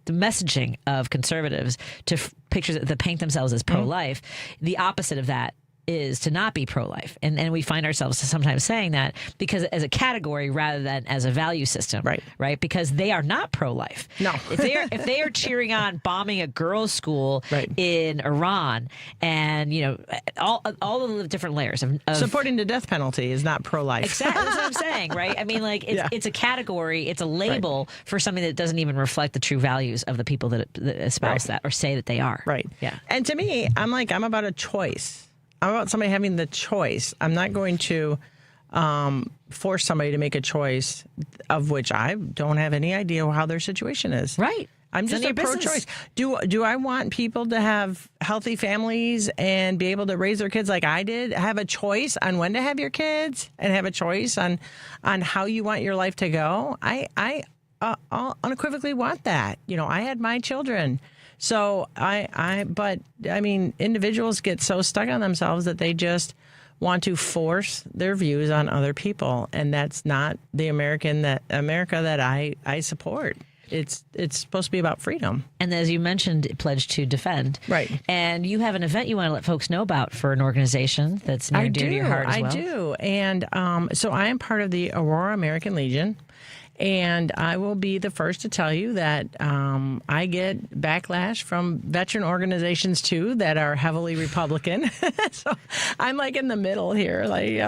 messaging of conservatives to pictures that paint themselves as pro-life. The opposite of that is to not be pro-life. And we find ourselves sometimes saying that because as a category rather than as a value system. Right? Because they are not pro-life. No. if they are cheering on bombing a girls' school in Iran and, all of the different layers of supporting the death penalty is not pro-life. Exactly. That's what I'm saying, right? I mean, it's a category, it's a label for something that doesn't even reflect the true values of the people that espouse that or say that they are. Right. Yeah. And to me, I'm about a choice. I'm about somebody having the choice. I'm not going to force somebody to make a choice of which I don't have any idea how their situation is. Right. I'm just a pro-choice. Do I want people to have healthy families and be able to raise their kids like I did? Have a choice on when to have your kids and have a choice on how you want your life to go? I unequivocally want that. I had my children. So but individuals get so stuck on themselves that they just want to force their views on other people. And that's not the America that I support. It's supposed to be about freedom. And as you mentioned, Pledge to Defend. Right. And you have an event you want to let folks know about for an organization that's near and dear to your heart as well. I do. And so I am part of the Aurora American Legion. And I will be the first to tell you that I get backlash from veteran organizations, too, that are heavily Republican. So I'm like in the middle here, like,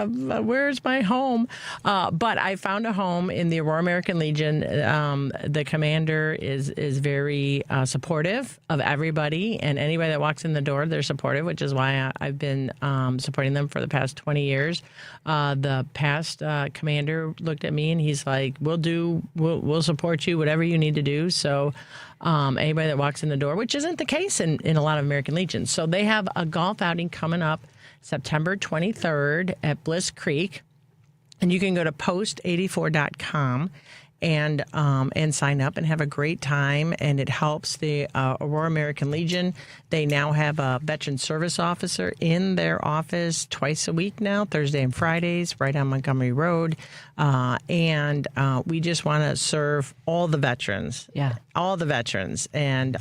where's my home? But I found a home in the Aurora American Legion. The commander is very supportive of everybody, and anybody that walks in the door, they're supportive, which is why I've been supporting them for the past 20 years. The past commander looked at me and he's like, we'll support you, whatever you need to do. So anybody that walks in the door, which isn't the case in a lot of American Legions. So they have a golf outing coming up September 23rd at Bliss Creek. And you can go to post84.com and sign up and have a great time. And it helps the Aurora American Legion. They now have a veteran service officer in their office twice a week now, Thursday and Fridays, right on Montgomery Road. And we just want to serve all the veterans. Yeah. All the veterans. And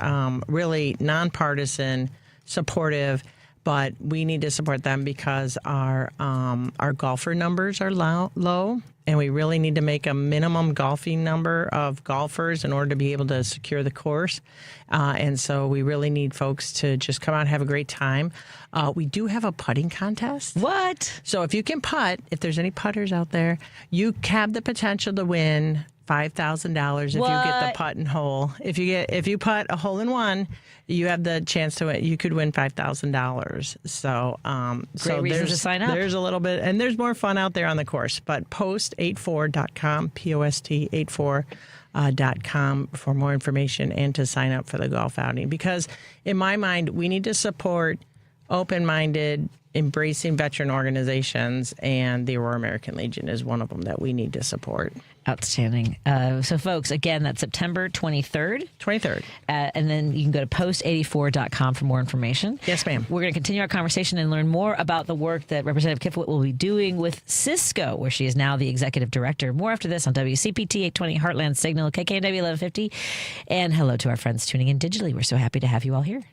really nonpartisan, supportive. But we need to support them because our golfer numbers are low, and we really need to make a minimum golfing number of golfers in order to be able to secure the course. And so we really need folks to just come out and have a great time. We do have a putting contest. What? So if you can putt, if there's any putters out there, you have the potential to win $5,000 if you get the putt and hole. If you putt a hole in one, you have the chance to win. You could win $5,000. So, great reason to sign up. There's a little bit, and there's more fun out there on the course. But post84.com, post84.com for more information and to sign up for the golf outing. Because in my mind, we need to support open-minded, embracing veteran organizations, and the Aurora American Legion is one of them that we need to support. Outstanding. So, folks, again, that's September 23rd. 23rd. And then you can go to post84.com for more information. Yes, ma'am. We're going to continue our conversation and learn more about the work that Representative Kifowit will be doing with Cisco, where she is now the executive director. More after this on WCPT 820 Heartland Signal, KKNW 1150. And hello to our friends tuning in digitally. We're so happy to have you all here.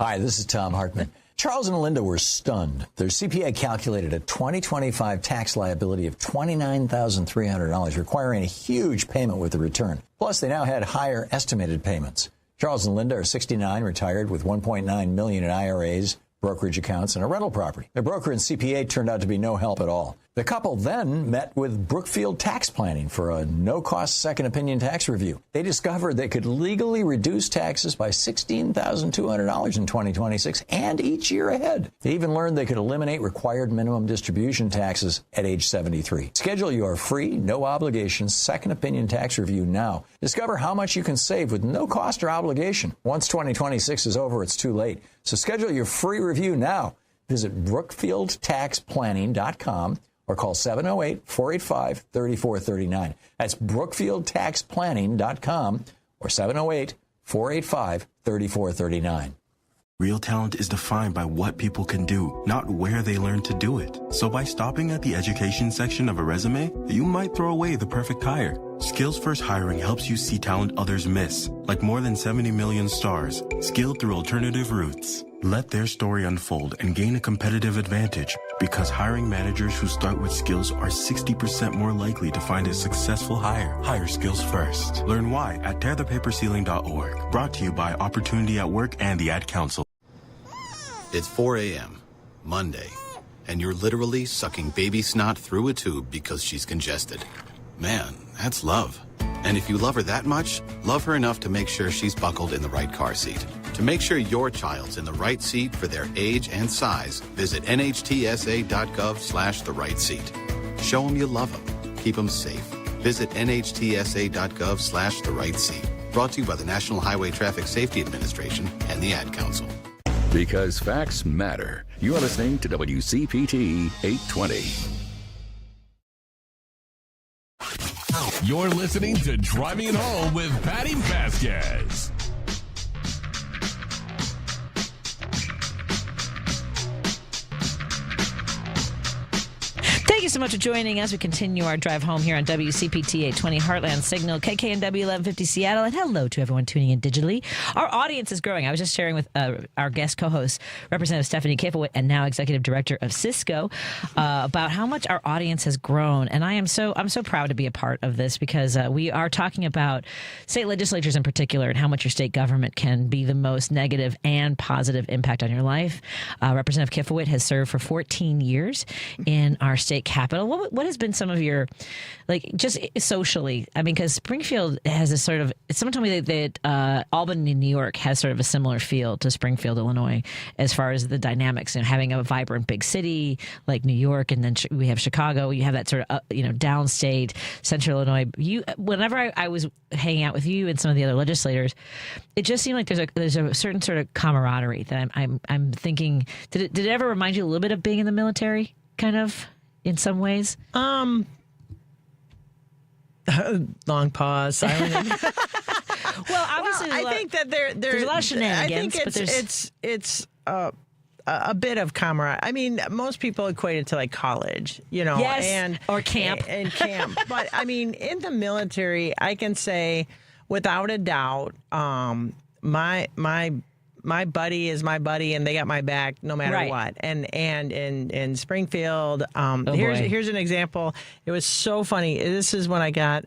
Hi, this is Tom Hartman. Charles and Linda were stunned. Their CPA calculated a 2025 tax liability of $29,300, requiring a huge payment with the return. Plus, they now had higher estimated payments. Charles and Linda are 69, retired with $1.9 million in IRAs, brokerage accounts, and a rental property. Their broker and CPA turned out to be no help at all. The couple then met with Brookfield Tax Planning for a no-cost second opinion tax review. They discovered they could legally reduce taxes by $16,200 in 2026 and each year ahead. They even learned they could eliminate required minimum distribution taxes at age 73. Schedule your free, no-obligation second opinion tax review now. Discover how much you can save with no cost or obligation. Once 2026 is over, it's too late. So schedule your free review now. Visit BrookfieldTaxPlanning.com or call 708-485-3439. That's BrookfieldTaxPlanning.com or 708-485-3439. Real talent is defined by what people can do, not where they learn to do it. So by stopping at the education section of a resume, you might throw away the perfect hire. Skills First Hiring helps you see talent others miss, like more than 70 million stars, skilled through alternative routes. Let their story unfold and gain a competitive advantage, because hiring managers who start with skills are 60% more likely to find a successful hire. Hire skills first. Learn why at tearthepaperceiling.org. Brought to you by Opportunity at Work and the Ad Council. It's 4 a.m., Monday, and you're literally sucking baby snot through a tube because she's congested. Man, that's love. And if you love her that much, love her enough to make sure she's buckled in the right car seat. To make sure your child's in the right seat for their age and size, visit nhtsa.gov/the right seat. Show them you love them. Keep them safe. Visit nhtsa.gov/the right seat. Brought to you by the National Highway Traffic Safety Administration and the Ad Council. Because facts matter. You're listening to WCPT 820. You're listening to Driving It Home with Patti Vasquez. Thank you so much for joining us. We continue our drive home here on WCPT 820 Heartland Signal, KKNW 1150 Seattle, and hello to everyone tuning in digitally. Our audience is growing. I was just sharing with our guest co-host, Representative Stephanie Kifowit, and now Executive Director of Cisco, about how much our audience has grown. And I'm so proud to be a part of this, because we are talking about state legislatures in particular and how much your state government can be the most negative and positive impact on your life. Representative Kifowit has served for 14 years in our state capital. What has been some of your, like, just socially? I mean, because Springfield has a sort of, someone told me that Albany, New York has sort of a similar feel to Springfield, Illinois, as far as the dynamics and having a vibrant big city like New York, and then we have Chicago. You have that sort of, downstate, central Illinois. Whenever I was hanging out with you and some of the other legislators, it just seemed like there's a certain sort of camaraderie that I'm thinking. Did it ever remind you a little bit of being in the military, kind of? In some ways? Long pause. Silent. Well, obviously, I think that there's a lot of shenanigans. I think it's a bit of camaraderie. I mean, most people equate it to like college, yes, or camp. And camp. But I mean, in the military, I can say without a doubt, my buddy is my buddy, and they got my back no matter what. And in Springfield, here's an example. It was so funny. This is when I got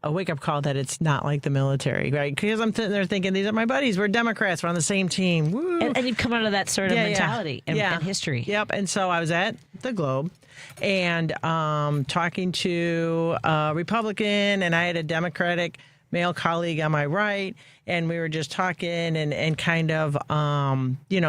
a wake-up call that it's not like the military, right? Because I'm sitting there thinking, these are my buddies. We're Democrats. We're on the same team. Woo. And you've come out of that sort of mentality and history. Yep. And so I was at the Globe and talking to a Republican, and I had a Democratic male colleague on my right, and we were just talking and kind of,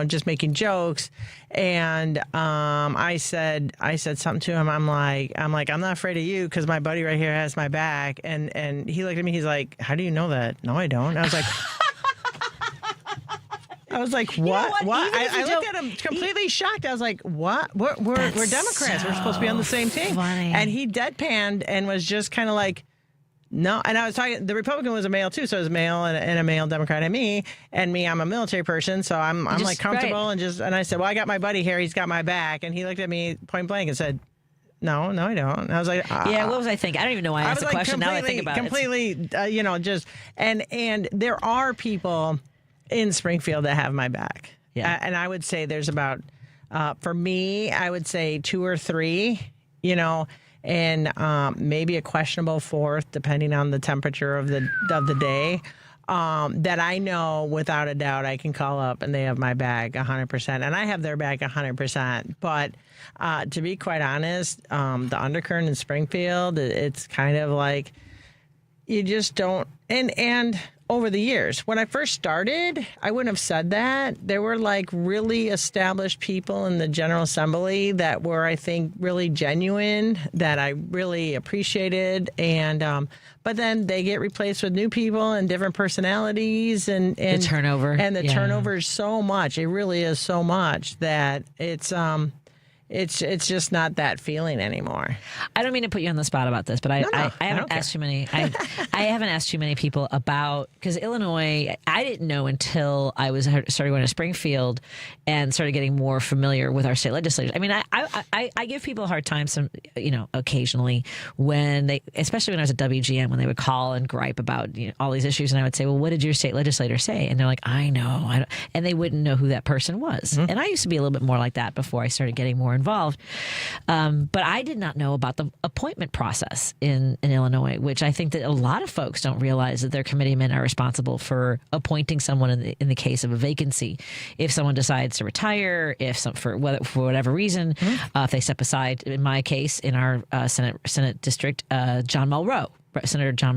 just making jokes. And I said something to him. I'm like, I'm not afraid of you because my buddy right here has my back. And he looked at me. He's like, how do you know that? No, I don't. I was like, what? You know what? I looked at him completely shocked. I was like, what? We're Democrats. We're supposed to be on the same team. Funny. And he deadpanned and was just kind of like, no. And I was talking, the Republican was a male too, so it was male and a male Democrat and me, I'm a military person, so I'm like comfortable and I said, well, I got my buddy here, he's got my back, and he looked at me point blank and said, no, I don't. And I was like, yeah, what was I thinking? I don't even know why I asked the question. Now that I think about it. Completely, and there are people in Springfield that have my back. Yeah. And I would say there's about, for me, I would say 2 or 3, and maybe a questionable fourth, depending on the temperature of the day, that I know without a doubt I can call up and they have my back 100%, and I have their back 100%. But to be quite honest, the undercurrent in Springfield, it's kind of like you just don't. And over the years, when I first started, I wouldn't have said that. There were like really established people in the General Assembly that were, I think, really genuine, that I really appreciated. And but then they get replaced with new people and different personalities, and the turnover. And the turnover is so much. It really is so much that it's just not that feeling anymore. I don't mean to put you on the spot about this, but I haven't asked too many. I haven't asked too many people about, because Illinois, I didn't know until I started going to Springfield and started getting more familiar with our state legislators. I mean, I give people a hard time occasionally when they, especially when I was at WGN, when they would call and gripe about all these issues, and I would say, well, what did your state legislator say? And they're like, I know, and they wouldn't know who that person was. Mm-hmm. And I used to be a little bit more like that before I started getting more involved. But I did not know about the appointment process in Illinois, which I think that a lot of folks don't realize, that their committeemen are responsible for appointing someone in the case of a vacancy. If someone decides to retire, for whatever reason, if they step aside, in my case, in our Senate district, Senator John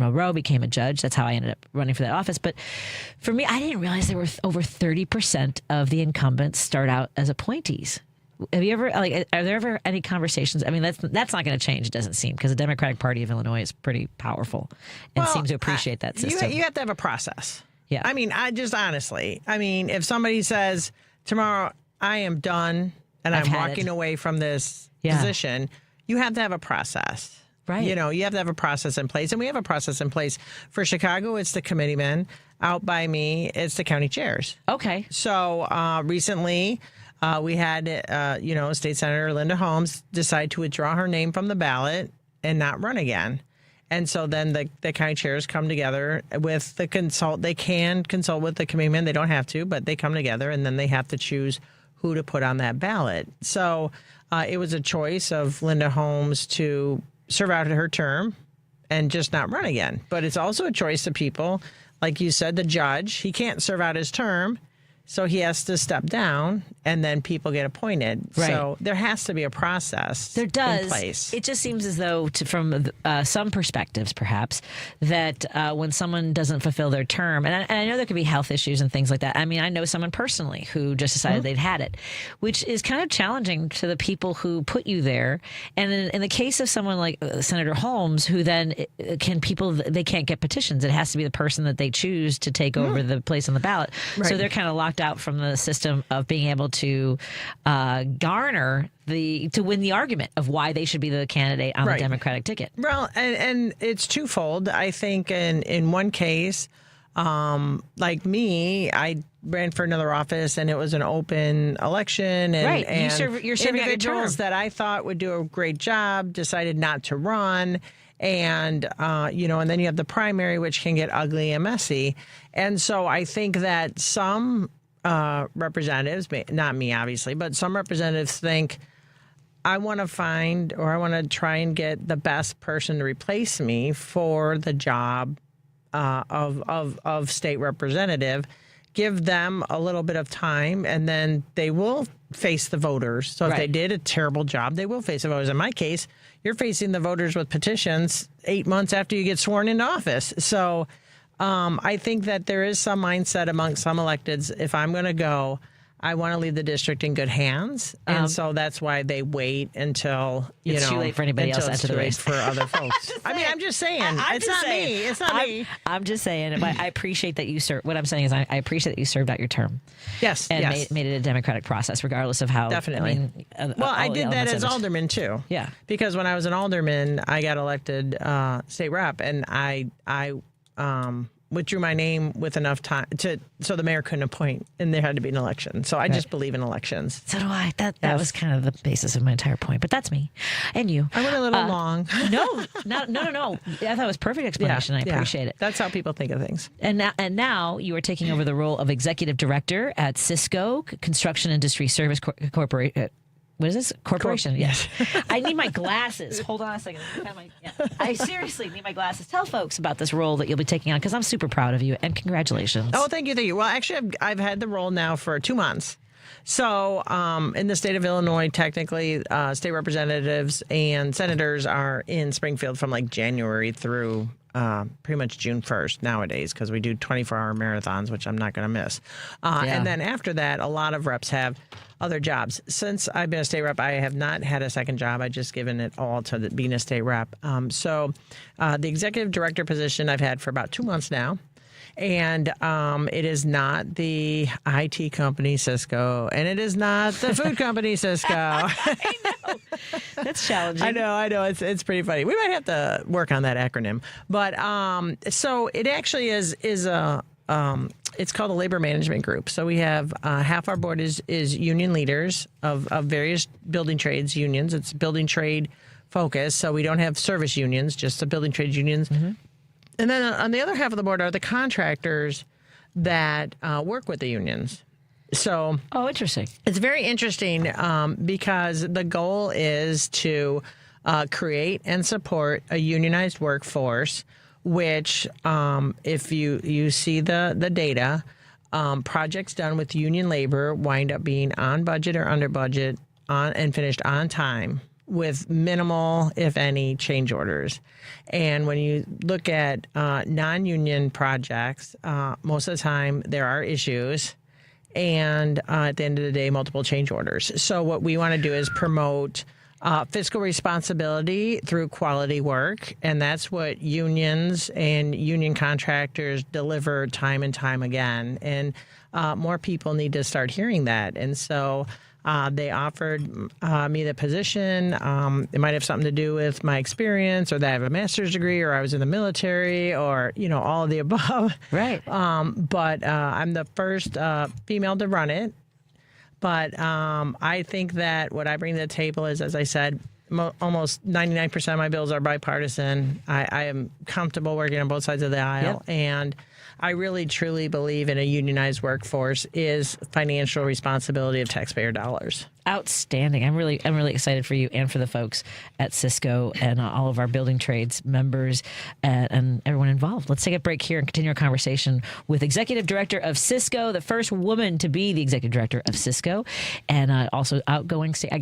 Mulrow became a judge. That's how I ended up running for that office. But for me, I didn't realize there were over 30% of the incumbents start out as appointees. Have you ever, are there ever any conversations? I mean, that's not going to change, it doesn't seem, because the Democratic Party of Illinois is pretty powerful and seems to appreciate that system. You have to have a process. Yeah. I mean, if somebody says, tomorrow I am done and I'm walking away from this position, you have to have a process. Right. You have to have a process in place. And we have a process in place. For Chicago, it's the committeemen. Out by me, it's the county chairs. Okay. So recently, we had, State Senator Linda Holmes decide to withdraw her name from the ballot and not run again. And so then the county chairs come together with they can consult with the committeemen. They don't have to, but they come together, and then they have to choose who to put on that ballot. So it was a choice of Linda Holmes to serve out her term and just not run again. But it's also a choice of people, like you said, the judge, he can't serve out his term, so he has to step down, and then people get appointed. Right. So there has to be a process in place. It just seems as though, from some perspectives, perhaps, that when someone doesn't fulfill their term, and I know there could be health issues and things like that. I mean, I know someone personally who just decided they'd had it, which is kind of challenging to the people who put you there. And in the case of someone like Senator Holmes, who then they can't get petitions. It has to be the person that they choose to take over the place on the ballot. Right. So they're kind of locked locked out from the system of being able to garner to win the argument of why they should be the candidate on the Democratic ticket. Well, and it's twofold. I think in one case, like me, I ran for another office and it was an open election. And, and you're serving individuals that I thought would do a great job decided not to run. And, and then you have the primary, which can get ugly and messy. And so I think that some representatives, not me, obviously, but some representatives think, I want to find or I want to try and get the best person to replace me for the job of state representative, give them a little bit of time, and then they will face the voters. So if they did a terrible job, they will face the voters. In my case, you're facing the voters with petitions 8 months after you get sworn into office. So I think that there is some mindset among some electeds, if I'm going to go, I want to leave the district in good hands. And so that's why they wait until, it's too late for anybody else to enter the race. For other folks. I'm just saying. It's not me. It's not me. I'm just saying. But I appreciate that you served. What I'm saying is I appreciate that you served out your term. Yes. And made it a democratic process, regardless of how. Definitely. I did that as alderman, too. Yeah. Because when I was an alderman, I got elected state rep, and I withdrew my name with enough time so the mayor couldn't appoint, and there had to be an election. So I just believe in elections. So do I. That was kind of the basis of my entire point. But that's me and you. I went a little long. No. I thought it was a perfect explanation. I appreciate it. That's how people think of things. And now you are taking over the role of executive director at Cisco Construction Industry Service Corporation. What is this? Corporation. Yes. I need my glasses. Hold on a second. I seriously need my glasses. Tell folks about this role that you'll be taking on, because I'm super proud of you, and congratulations. Oh, thank you. Well, actually, I've had the role now for 2 months. So in the state of Illinois, technically, state representatives and senators are in Springfield from like January through pretty much June 1st nowadays, because we do 24-hour marathons, which I'm not going to miss. And then after that, a lot of reps have other jobs. Since I've been a state rep, I have not had a second job. I've just given it all to being a state rep. So the executive director position I've had for about 2 months now. And it is not the IT company Cisco, and it is not the food company Cisco. I know. That's challenging. I know. It's pretty funny. We might have to work on that acronym. But so it actually is it's called a labor management group. So we have half our board is union leaders of various building trades unions. It's building trade focused. So we don't have service unions, just the building trade unions. Mm-hmm. And then on the other half of the board are the contractors that work with the unions. So, interesting. It's very interesting because the goal is to create and support a unionized workforce, which, if you see the data, projects done with union labor wind up being on budget or under budget and finished on time, with minimal, if any, change orders. And when you look at non-union projects, most of the time there are issues, and at the end of the day, multiple change orders. So what we want to do is promote fiscal responsibility through quality work, and that's what unions and union contractors deliver time and time again. And more people need to start hearing that. And so they offered me the position. It might have something to do with my experience, or that I have a master's degree, or I was in the military, or, all of the above. Right. But I'm the first female to run it. But I think that what I bring to the table is, as I said, almost 99% of my bills are bipartisan. I am comfortable working on both sides of the aisle. Yep. And I really, truly believe in a unionized workforce is financial responsibility of taxpayer dollars. Outstanding. I'm really excited for you and for the folks at Cisco and all of our building trades members and everyone involved. Let's take a break here and continue our conversation with Executive Director of Cisco, the first woman to be the Executive Director of Cisco, and also retiring State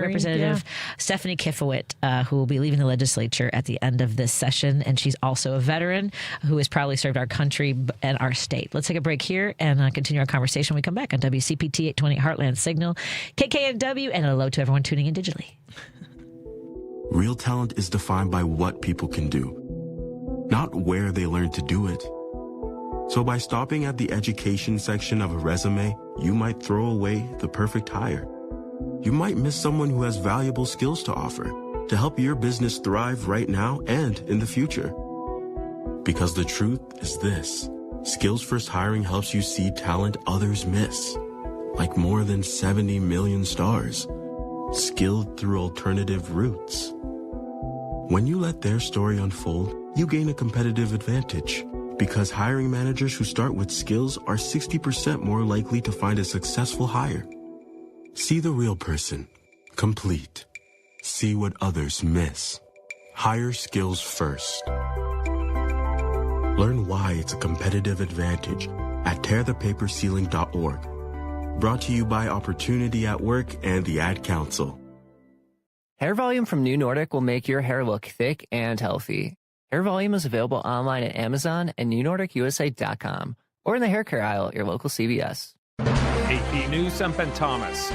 Representative Stephanie Kifowit, who will be leaving the legislature at the end of this session. And she's also a veteran who has proudly served our country and our state. Let's take a break here and continue our conversation when we come back on WCPT 820 Heartland Signal, KKNW, and hello to everyone tuning in digitally. Real talent is defined by what people can do, not where they learn to do it. So by stopping at the education section of a resume, you might throw away the perfect hire. You might miss someone who has valuable skills to offer to help your business thrive right now and in the future. Because the truth is this: Skills First Hiring helps you see talent others miss, like more than 70 million stars, skilled through alternative routes. When you let their story unfold, you gain a competitive advantage, because hiring managers who start with skills are 60% more likely to find a successful hire. See the real person, complete. See what others miss. Hire skills first. Learn why it's a competitive advantage at tearthepaperceiling.org. Brought to you by Opportunity at Work and the Ad Council. Hair Volume from New Nordic will make your hair look thick and healthy. Hair Volume is available online at Amazon and newnordicusa.com or in the hair care aisle at your local CVS. AP News, I'm Ben Thomas.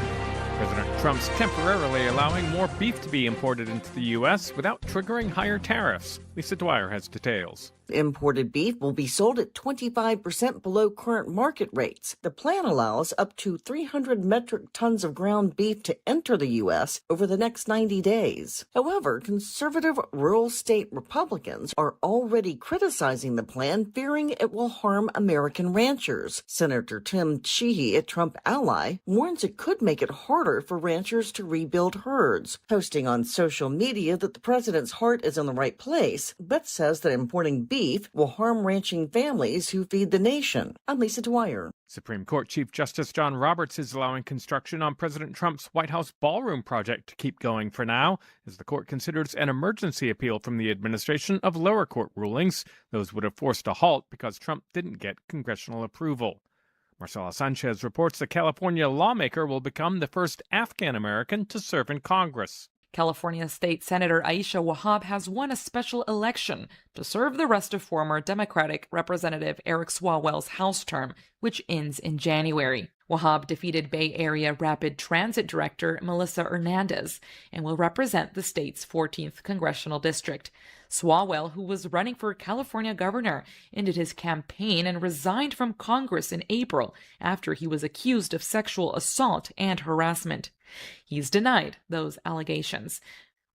President Trump's temporarily allowing more beef to be imported into the U.S. without triggering higher tariffs. Lisa Dwyer has details. Imported beef will be sold at 25% below current market rates. The plan allows up to 300 metric tons of ground beef to enter the U.S. over the next 90 days. However, conservative rural state Republicans are already criticizing the plan, fearing it will harm American ranchers. Senator Tim Sheehy, a Trump ally, warns it could make it harder for ranchers to rebuild herds. Posting on social media that the president's heart is in the right place, but says that importing beef will harm ranching families who feed the nation. I'm Lisa Dwyer. Supreme Court Chief Justice John Roberts is allowing construction on President Trump's White House ballroom project to keep going for now, as the court considers an emergency appeal from the administration of lower court rulings. Those would have forced a halt because Trump didn't get congressional approval. Marcela Sanchez reports the California lawmaker will become the first Afghan-American to serve in Congress. California State Senator Aisha Wahab has won a special election to serve the rest of former Democratic Representative Eric Swalwell's House term, which ends in January. Wahab defeated Bay Area Rapid Transit Director Melissa Hernandez and will represent the state's 14th congressional district. Swalwell, who was running for California governor, ended his campaign and resigned from Congress in April after he was accused of sexual assault and harassment. He's denied those allegations.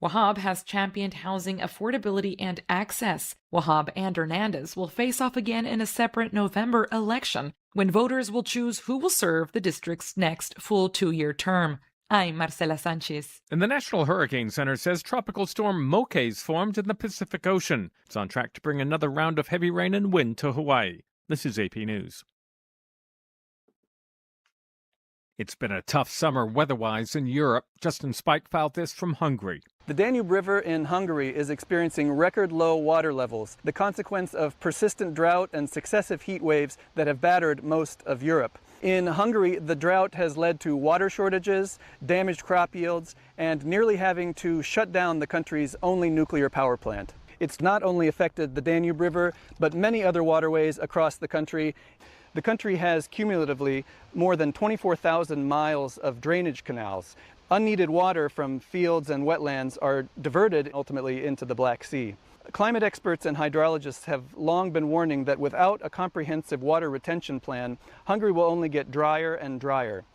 Wahab has championed housing affordability and access. Wahab and Hernandez will face off again in a separate November election when voters will choose who will serve the district's next full 2-year term. I'm Marcela Sanchez. And the National Hurricane Center says Tropical Storm Moke's formed in the Pacific Ocean. It's on track to bring another round of heavy rain and wind to Hawaii. This is AP News. It's been a tough summer weather-wise in Europe. Justin Spike filed this from Hungary. The Danube River in Hungary is experiencing record low water levels, the consequence of persistent drought and successive heat waves that have battered most of Europe. In Hungary, the drought has led to water shortages, damaged crop yields, and nearly having to shut down the country's only nuclear power plant. It's not only affected the Danube River, but many other waterways across the country. The country has cumulatively more than 24,000 miles of drainage canals. Unneeded water from fields and wetlands are diverted ultimately into the Black Sea. Climate experts and hydrologists have long been warning that without a comprehensive water retention plan, Hungary will only get drier and drier.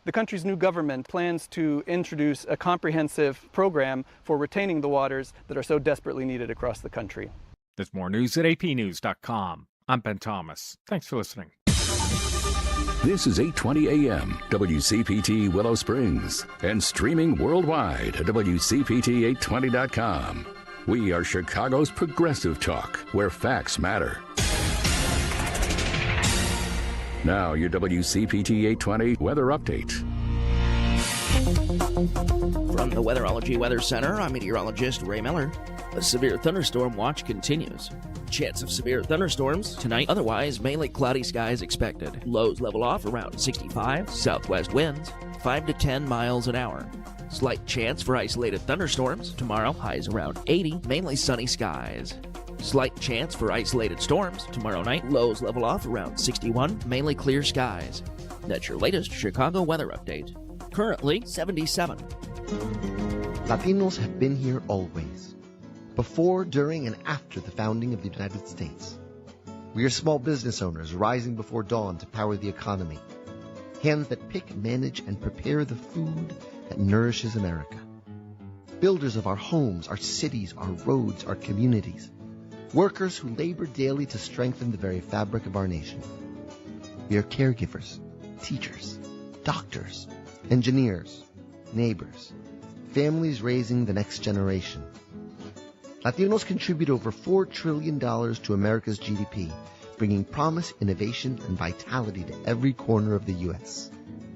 The country's new government plans to introduce a comprehensive program for retaining the waters that are so desperately needed across the country. There's more news at apnews.com. I'm Ben Thomas. Thanks for listening. This is 8:20 a.m. WCPT Willow Springs and streaming worldwide at WCPT820.com. We are Chicago's progressive talk, where facts matter. Now your WCPT 820 weather update. From the Weatherology Weather Center, I'm meteorologist Ray Miller. A severe thunderstorm watch continues. Chance of severe thunderstorms tonight, otherwise mainly cloudy skies expected. Lows level off around 65, southwest winds 5 to 10 miles an hour. Slight chance for isolated thunderstorms tomorrow, highs around 80, mainly sunny skies. Slight chance for isolated storms tomorrow night, lows level off around 61, mainly clear skies. That's your latest Chicago weather update. Currently 77. Latinos have been here always, before, during, and after the founding of the United States. We are small business owners rising before dawn to power the economy. Hands that pick, manage, and prepare the food that nourishes America. Builders of our homes, our cities, our roads, our communities. Workers who labor daily to strengthen the very fabric of our nation. We are caregivers, teachers, doctors, engineers, neighbors, families raising the next generation. Latinos contribute over $4 trillion to America's GDP, bringing promise, innovation, and vitality to every corner of the U.S.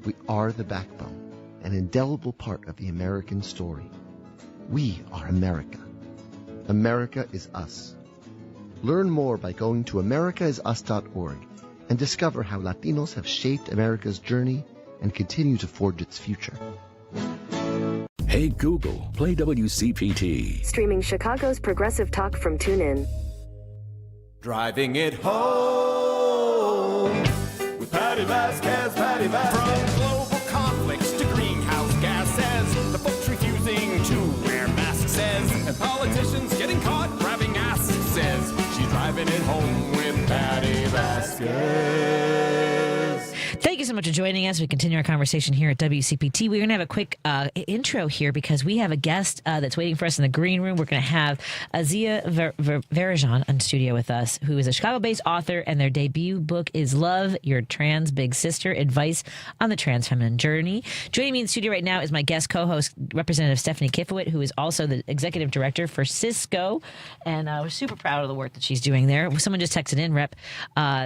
We are the backbone, an indelible part of the American story. We are America. America is us. Learn more by going to americaisus.org and discover how Latinos have shaped America's journey and continue to forge its future. Hey Google, play WCPT. Streaming Chicago's progressive talk from TuneIn. Driving it home with Patti Vasquez, Patti Vasquez. From global conflicts to greenhouse gases, the folks refusing to wear masks says, and politicians getting caught grabbing ass says, she's driving it home with Patti Vasquez. Thank you so much for joining us. We continue our conversation here at WCPT. We're going to have a quick intro here because we have a guest that's waiting for us in the green room. We're going to have Azia Varajon in studio with us, who is a Chicago-based author, and their debut book is Love, Your Trans Big Sister, Advice on the Transfeminine Journey. Joining me in the studio right now is my guest co-host, Representative Stephanie Kifowit, who is also the executive director for Cisco, and we're super proud of the work that she's doing there. Someone just texted in, Rep.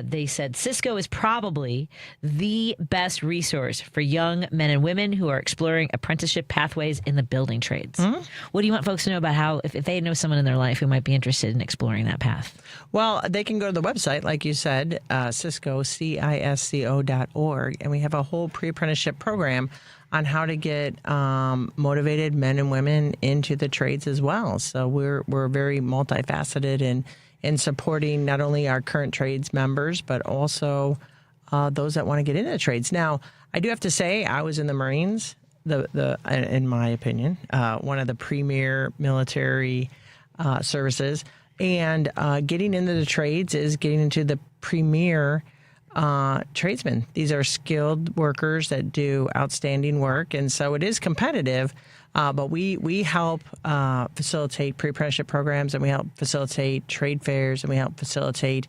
They said Cisco is probably the best resource for young men and women who are exploring apprenticeship pathways in the building trades. Mm-hmm. What do you want folks to know about how, if they know someone in their life who might be interested in exploring that path? Well, they can go to the website, like you said, Cisco, CISCO.org, and we have a whole pre-apprenticeship program on how to get motivated men and women into the trades as well. So we're very multifaceted in supporting not only our current trades members, but also those that want to get into the trades. Now, I do have to say, I was in the Marines, in my opinion, one of the premier military services. And getting into the trades is getting into the premier tradesmen. These are skilled workers that do outstanding work. And so it is competitive, but we help facilitate pre-apprenticeship programs, and we help facilitate trade fairs, and we help facilitate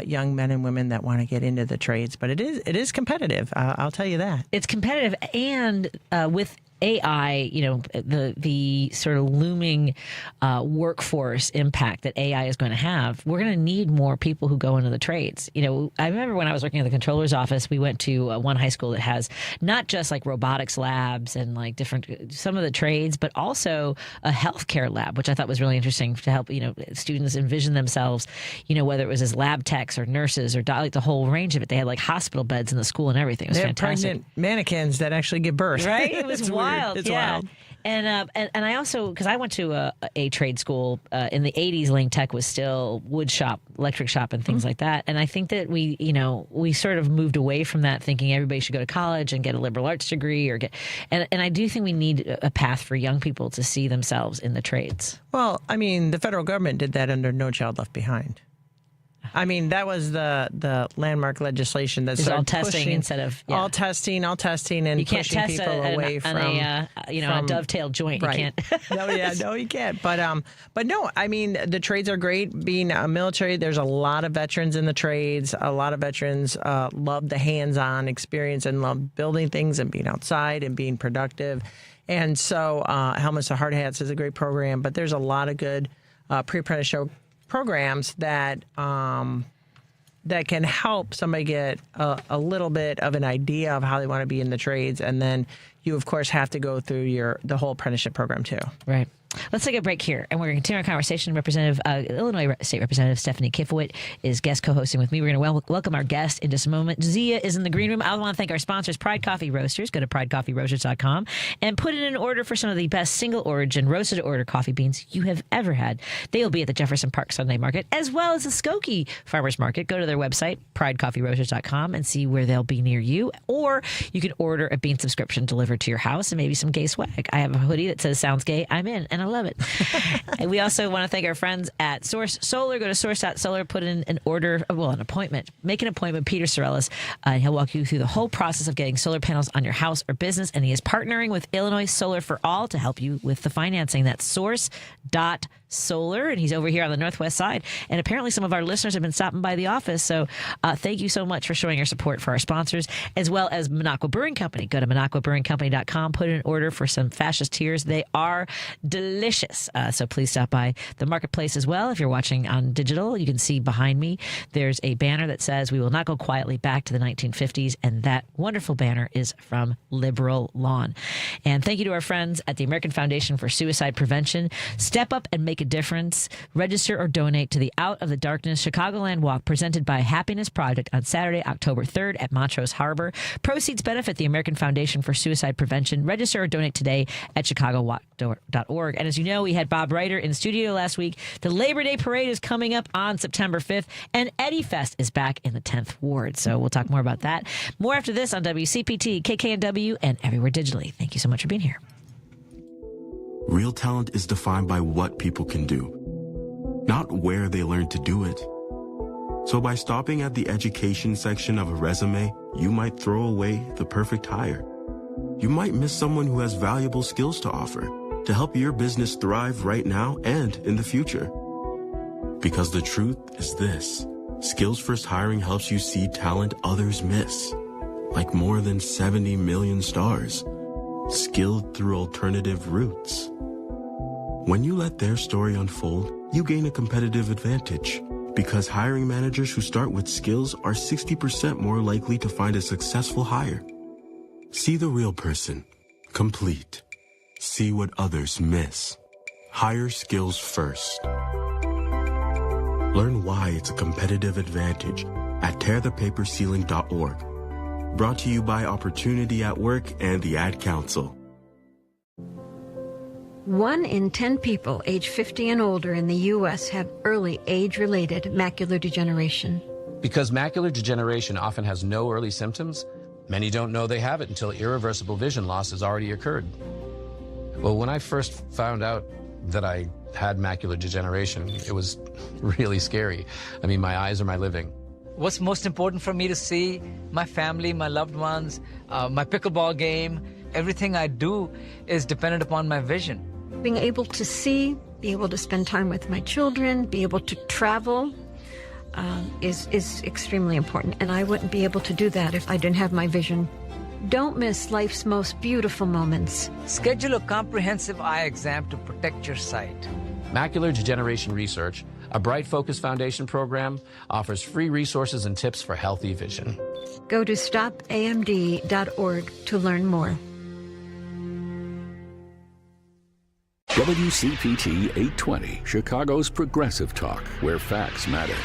young men and women that want to get into the trades. But it is competitive. I'll tell you that. It's competitive, and with AI, the sort of looming workforce impact that AI is going to have, we're going to need more people who go into the trades. I remember when I was working at the controller's office, we went to one high school that has not just like robotics labs and like some of the trades, but also a healthcare lab, which I thought was really interesting to help, students envision themselves, whether it was as lab techs or nurses or like the whole range of it. They had like hospital beds in the school and everything. It was fantastic. Pregnant mannequins that actually give birth. Right? It was wild. It's wild. And I also, because I went to a trade school in the 80s, Lane Tech was still wood shop, electric shop, and things like that. And I think that we sort of moved away from that, thinking everybody should go to college and get a liberal arts degree and I do think we need a path for young people to see themselves in the trades. Well, I mean, the federal government did that under No Child Left Behind. I mean, that was the landmark legislation that started all testing pushing, instead of all testing, and you can't pushing test people away from a dovetail joint. Right. You can't. No, you can't. But no, I mean, the trades are great. Being a military, there's a lot of veterans in the trades. A lot of veterans love the hands-on experience and love building things and being outside and being productive. And so, Helmets to Hard Hats is a great program. But there's a lot of good pre-apprenticeship programs that can help somebody get a little bit of an idea of how they want to be in the trades, and then you of course have to go through the whole apprenticeship program too. Right. Let's take a break here, and we're going to continue our conversation. Illinois State Representative Stephanie Kifowit is guest co-hosting with me. We're going to welcome our guest in just a moment. Zia is in the green room. I want to thank our sponsors, Pride Coffee Roasters. Go to pridecoffeeroasters.com and put in an order for some of the best single-origin, roasted-to-order coffee beans you have ever had. They will be at the Jefferson Park Sunday Market, as well as the Skokie Farmers Market. Go to their website, pridecoffeeroasters.com, and see where they'll be near you. Or you can order a bean subscription delivered delivered to your house and maybe some gay swag. I have a hoodie that says sounds gay. I'm in and I love it. And we also want to thank our friends at Source Solar. Go to source.solar, put in an order, an appointment. Make an appointment with Peter Sorellis, and he'll walk you through the whole process of getting solar panels on your house or business. And he is partnering with Illinois Solar for All to help you with the financing. That's source.solar, and he's over here on the Northwest side. And apparently some of our listeners have been stopping by the office. So thank you so much for showing your support for our sponsors, as well as Minocqua Brewing Company. Go to MinocquaBrewingCompany.com, put in an order for some fascist tears. They are delicious. So please stop by the marketplace as well. If you're watching on digital, you can see behind me, there's a banner that says, "We will not go quietly back to the 1950s." And that wonderful banner is from Liberal Lawn. And thank you to our friends at the American Foundation for Suicide Prevention. Step up and make a difference. Register or donate to the Out of the Darkness Chicagoland Walk presented by Happiness Project on Saturday, October 3rd at Montrose Harbor. Proceeds benefit the American Foundation for Suicide Prevention. Register or donate today at chicagowalk.org. And as you know, we had Bob Reiter in studio last week. The Labor Day Parade is coming up on September 5th, and Eddie Fest is back in the 10th Ward. So we'll talk more about that. More after this on WCPT, KKNW, and everywhere digitally. Thank you so much for being here. Real talent is defined by what people can do, not where they learn to do it. So by stopping at the education section of a resume, you might throw away the perfect hire. You might miss someone who has valuable skills to offer to help your business thrive right now and in the future. Because the truth is this: Skills First Hiring helps you see talent others miss, like more than 70 million stars, skilled through alternative routes. When you let their story unfold, you gain a competitive advantage, because hiring managers who start with skills are 60% more likely to find a successful hire. See the real person, complete. See what others miss. Hire skills first. Learn why it's a competitive advantage at tearthepaperceiling.org. Brought to you by Opportunity at Work and the Ad Council. 1 in 10 people age 50 and older in the U.S. have early age-related macular degeneration. Because macular degeneration often has no early symptoms, many don't know they have it until irreversible vision loss has already occurred. Well, when I first found out that I had macular degeneration, it was really scary. I mean, my eyes are my living. What's most important for me to see? My family, my loved ones, my pickleball game. Everything I do is dependent upon my vision. Being able to see, be able to spend time with my children, be able to travel is extremely important. And I wouldn't be able to do that if I didn't have my vision. Don't miss life's most beautiful moments. Schedule a comprehensive eye exam to protect your sight. Macular Degeneration Research, a Bright Focus Foundation program, offers free resources and tips for healthy vision. Go to stopamd.org to learn more. WCPT 820, Chicago's progressive talk, where facts matter.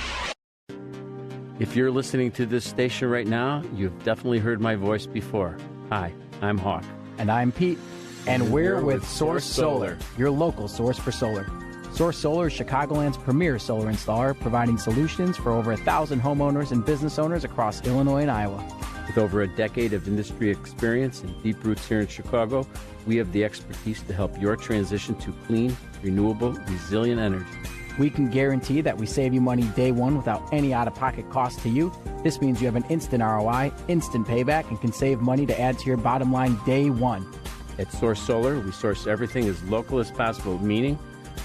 If you're listening to this station right now, you've definitely heard my voice before. Hi, I'm Hawk. And I'm Pete. And we're with Source Solar, your local source for solar. Source Solar is Chicagoland's premier solar installer, providing solutions for over 1,000 homeowners and business owners across Illinois and Iowa. With over a decade of industry experience and deep roots here in Chicago, we have the expertise to help your transition to clean, renewable, resilient energy. We can guarantee that we save you money day one without any out-of-pocket cost to you. This means you have an instant ROI, instant payback, and can save money to add to your bottom line day one. At Source Solar, we source everything as local as possible, meaning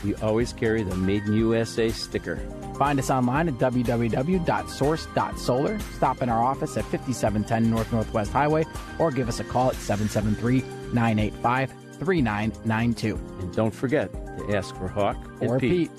we always carry the Made in USA sticker. Find us online at www.source.solar. Stop in our office at 5710 North Northwest Highway or give us a call at 773-985-3992. And don't forget to ask for Hawk or Pete.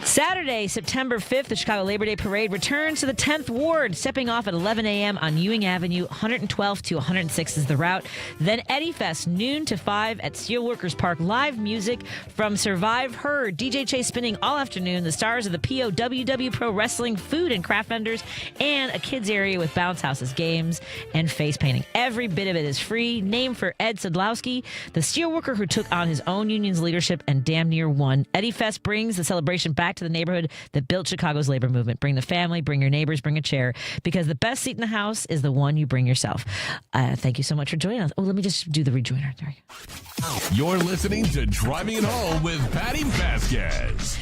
Saturday, September 5th, the Chicago Labor Day Parade returns to the 10th Ward, stepping off at 11 a.m. on Ewing Avenue. 112th to 106th is the route. Then Eddie Fest, noon to 5 at Steelworkers Park. Live music from Survive Her, DJ Chase spinning all afternoon, the stars of the POWW Pro Wrestling, food and craft vendors, and a kids area with bounce houses, games, and face painting. Every bit of it is free. Named for Ed Sadlowski, the steelworker who took on his own union's leadership and damn near won. Eddie Fest brings the celebration back to to the neighborhood that built Chicago's labor movement. Bring the family, bring your neighbors, bring a chair, because the best seat in the house is the one you bring yourself. Thank you so much for joining us. Oh, let me just do the rejoiner. There you go. You're listening to Driving It Home with Patti Vasquez.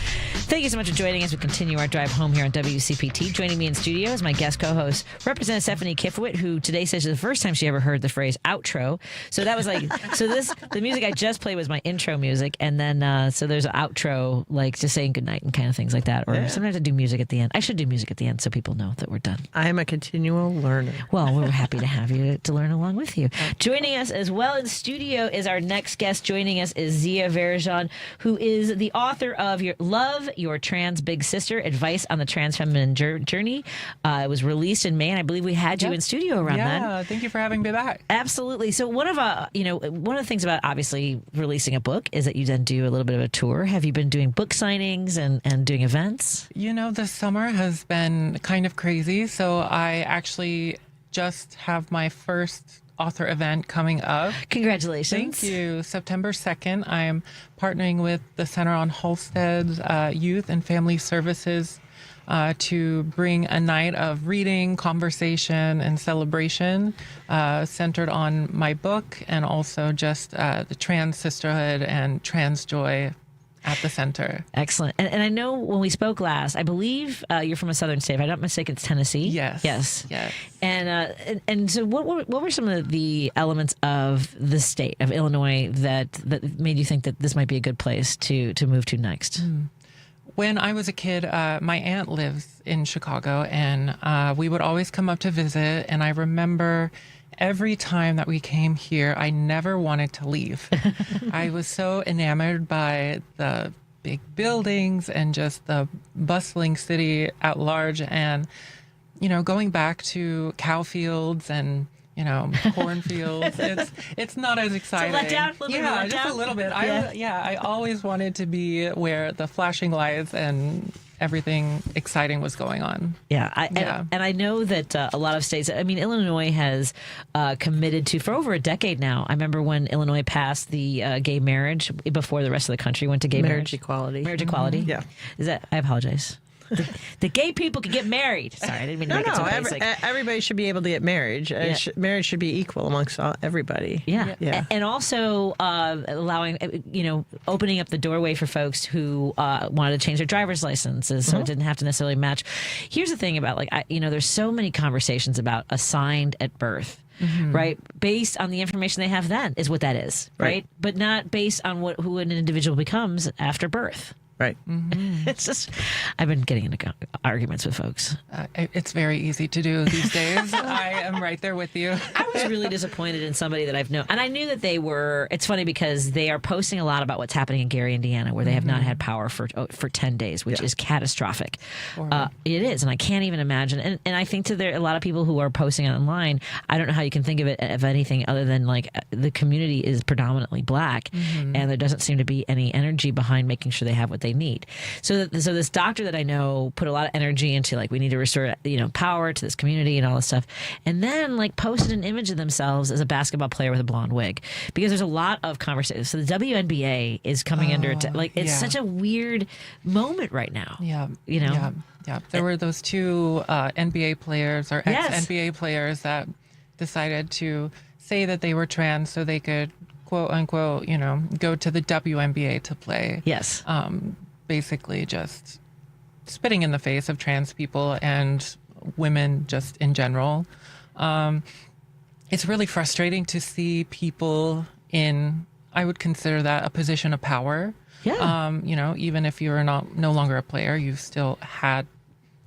Thank you so much for joining us. We continue our drive home here on WCPT. Joining me in studio is my guest co-host, Representative Stephanie Kifowit, who today says it's the first time she ever heard the phrase outro. So that was like, the music I just played was my intro music. And then, so there's an outro, like just saying goodnight and kind of things like that. Or sometimes I do music at the end. I should do music at the end so people know that we're done. I am a continual learner. Well, we're happy to have you to learn along with you. Joining us as well in studio is our next guest. Joining us is Zia Varajon, who is the author of Your Trans Big Sister, Advice on the Transfeminine Journey. It was released in May, and I believe we had you in studio around then. Yeah, thank you for having me back. Absolutely. So one of the things about obviously releasing a book is that you then do a little bit of a tour. Have you been doing book signings and doing events? This summer has been kind of crazy. So I actually just have my first author event coming up. Congratulations. Thank you. September 2nd, I'm partnering with the Center on Halsted Youth and Family Services to bring a night of reading, conversation, and celebration centered on my book and also just the trans sisterhood and trans joy at the center. Excellent. And I know when we spoke last, I believe you're from a southern state. If I'm not mistaken, it's Tennessee. Yes. Yes. Yes. And so what were some of the elements of the state of Illinois that made you think that this might be a good place to move to next? When I was a kid, my aunt lives in Chicago, and we would always come up to visit. And I remember every time that we came here, I never wanted to leave. I was so enamored by the big buildings and just the bustling city at large. And, going back to cow fields and, cornfields, it's not as exciting. It's a letdown? Just a little bit. Yeah. I always wanted to be where the flashing lights and everything exciting was going on. And I know that a lot of states, Illinois has committed to, for over a decade now. I remember when Illinois passed the gay marriage before the rest of the country went to gay marriage. Marriage equality. Yeah. I apologize. The gay people can get married. Sorry, I didn't mean to make it so basic. Everybody should be able to get marriage. Marriage should be equal amongst everybody. Yeah. And also allowing, opening up the doorway for folks who wanted to change their driver's licenses so it didn't have to necessarily match. Here's the thing about, there's so many conversations about assigned at birth. Mm-hmm. Right, based on the information they have then is what that is, right? But not based on who an individual becomes after birth. Right. Mm-hmm. It's just, I've been getting into arguments with folks. It's very easy to do these days. I am right there with you. I was really disappointed in somebody that I've known. And I knew that it's funny because they are posting a lot about what's happening in Gary, Indiana, where they have not had power for 10 days, which is catastrophic. It is. And I can't even imagine. And I think a lot of people who are posting it online, I don't know how you can think of it of anything other than the community is predominantly black and there doesn't seem to be any energy behind making sure they have what they need. So this doctor that I know put a lot of energy into we need to restore power to this community and all this stuff, and then posted an image of themselves as a basketball player with a blonde wig, because there's a lot of conversation. So the WNBA is coming under it's such a weird moment right now. Yeah. There were those two NBA players or ex-NBA players that decided to say that they were trans so they could quote unquote go to the WNBA to play. Yes. Basically just spitting in the face of trans people and women just in general. It's really frustrating to see people in, I would consider that a position of power. Yeah. Even if you're no longer a player, you've still had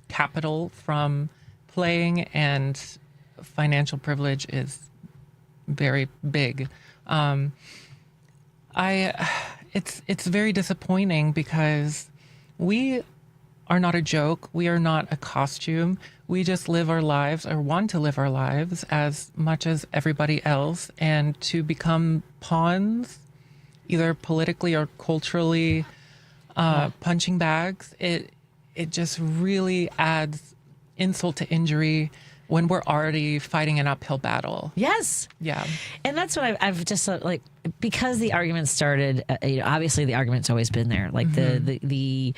capital from playing, and financial privilege is very big. It's very disappointing because we are not a joke. We are not a costume. We just live our lives, or want to live our lives as much as everybody else. And to become pawns, either politically or culturally, punching bags, it just really adds insult to injury when we're already fighting an uphill battle. Yes. Yeah. And that's what I've just because the argument started, obviously the argument's always been there, like the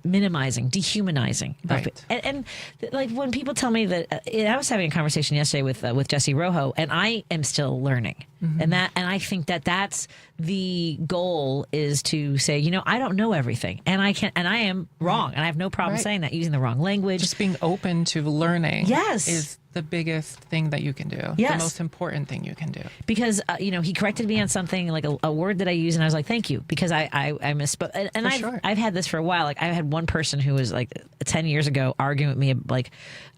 minimizing, dehumanizing. Right. And like when people tell me that, I was having a conversation yesterday with Jesse Rojo, and I am still learning. And I think that's the goal, is to say, I don't know everything, and I am wrong, and I have no problem saying that, using the wrong language. Just being open to learning. Yes. Is the biggest thing that you can do. Yes. The most important thing you can do. Because, he corrected me on something, like a word that I used, and I was like, thank you, because I misspoke. And I've had this for a while. Like, I had one person who was like 10 years ago arguing with me, like,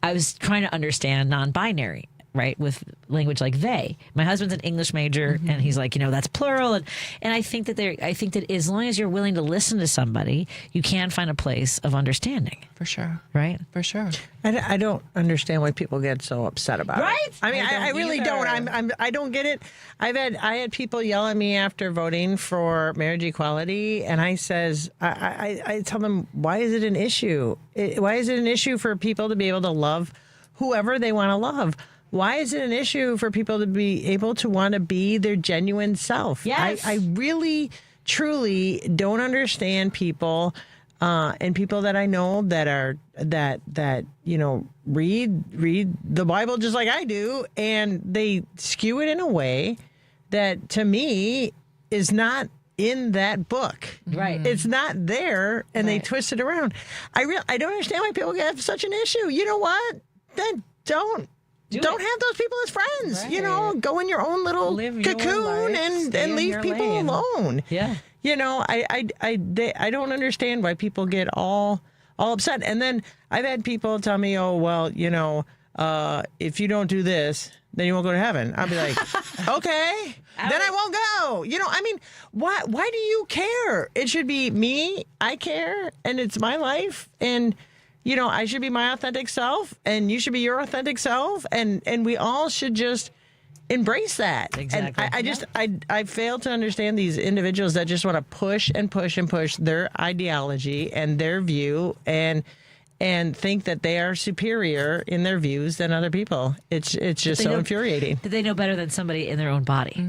I was trying to understand non-binary, right, with language like they. My husband's an English major, and he's like, that's plural, and I think that as long as you're willing to listen to somebody, you can find a place of understanding. For sure. Right? For sure. I don't understand why people get so upset about it. I mean, I really don't. I don't get it. I had people yell at me after voting for marriage equality, and I tell them, why is it an issue? Why is it an issue for people to be able to love whoever they want to love? Why is it an issue for people to be able to want to be their genuine self? Yes. I really, truly don't understand people, and people that I know that read the Bible just like I do, and they skew it in a way that, to me, is not in that book. Right. It's not there, and they twist it around. I don't understand why people have such an issue. You know what? Then don't have those people as friends. Right. Go in your own little cocoon and leave people alone. Yeah. I don't understand why people get all upset. And then I've had people tell me, oh, well, if you don't do this, then you won't go to heaven. I'll be like, okay, then I won't go. Why do you care? It should be me. I care, and it's my life, and I should be my authentic self, and you should be your authentic self, and we all should just embrace that. Exactly. And I fail to understand these individuals that just want to push and push and push their ideology and their view, and think that they are superior in their views than other people. It's just so infuriating. That they know better than somebody in their own body,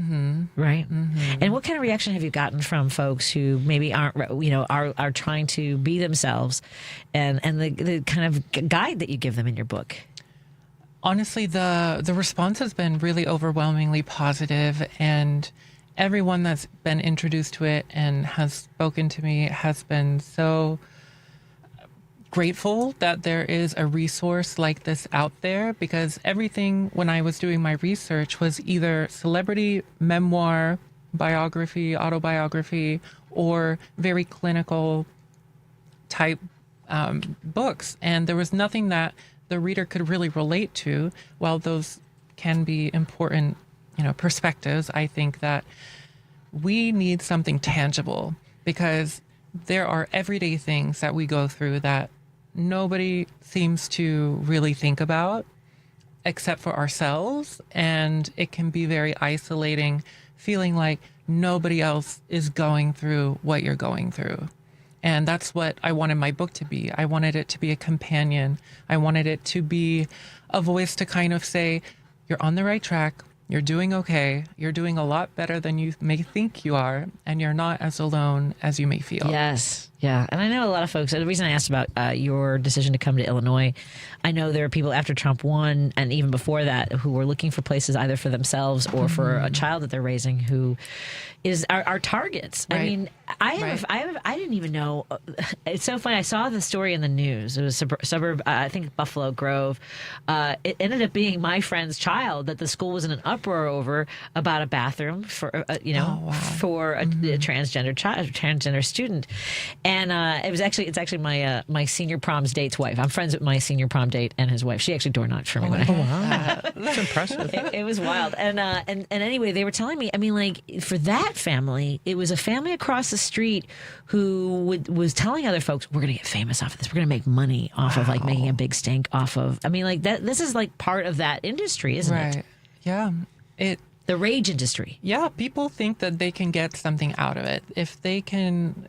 right? And what kind of reaction have you gotten from folks who maybe aren't, are trying to be themselves, and the kind of guide that you give them in your book? Honestly, the response has been really overwhelmingly positive, and everyone that's been introduced to it and has spoken to me has been so grateful that there is a resource like this out there, because everything when I was doing my research was either celebrity memoir, biography, autobiography, or very clinical type books. And there was nothing that the reader could really relate to. While those can be important, perspectives, I think that we need something tangible, because there are everyday things that we go through that nobody seems to really think about except for ourselves. And it can be very isolating, feeling like nobody else is going through what you're going through. And that's what I wanted my book to be. I wanted it to be a companion. I wanted it to be a voice to kind of say, you're on the right track. You're doing okay. You're doing a lot better than you may think you are, and you're not as alone as you may feel. Yes. Yeah. And I know a lot of folks, the reason I asked about your decision to come to Illinois, I know there are people after Trump won, and even before that, who were looking for places either for themselves or for a child that they're raising, who are targets. Right. I mean, I didn't even know. It's so funny. I saw the story in the news. It was suburb, I think Buffalo Grove. It ended up being my friend's child that the school was in an uproar over, about a bathroom for, for a transgender child, transgender student. And it's actually my senior prom's date's wife. I'm friends with my senior prom date and his wife. She actually door knocked for me. Wow, that's impressive. It was wild. And anyway, they were telling me, I mean, like, for that family, it was a family across the street who was telling other folks, we're going to get famous off of this. We're going to make money off of like making a big stink off of. I mean, like that. This is like part of that industry, isn't it? Yeah. The rage industry. Yeah. People think that they can get something out of it if they can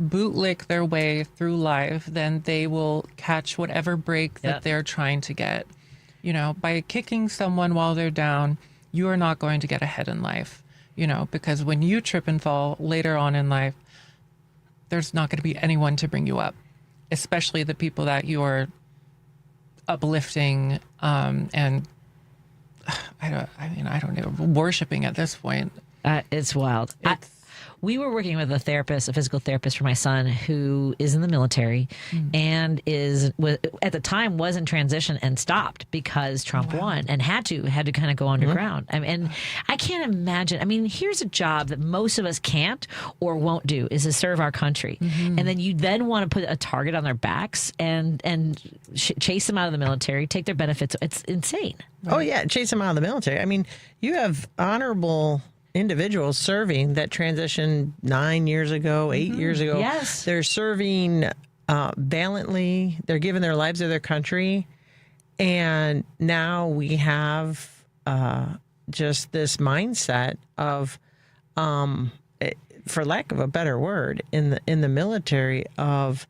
bootlick their way through life. Then they will catch whatever break that they're trying to get. By kicking someone while they're down, you are not going to get ahead in life. because when you trip and fall later on in life, there's not going to be anyone to bring you up, especially the people that you're uplifting and I don't know, worshiping at this point. It's wild. We were working with a physical therapist for my son who is in the military and at the time was in transition and stopped because Trump won and had to kind of go underground. And I can't imagine. I mean, here's a job that most of us can't or won't do is to serve our country. And then you want to put a target on their backs and chase them out of the military, take their benefits. It's insane. Oh, yeah. Chase them out of the military. I mean, you have honorable individuals serving that transitioned 9 years ago, 8 years ago. Yes. They're serving valiantly. They're giving their lives to their country. And now we have just this mindset of, for lack of a better word, in the military of,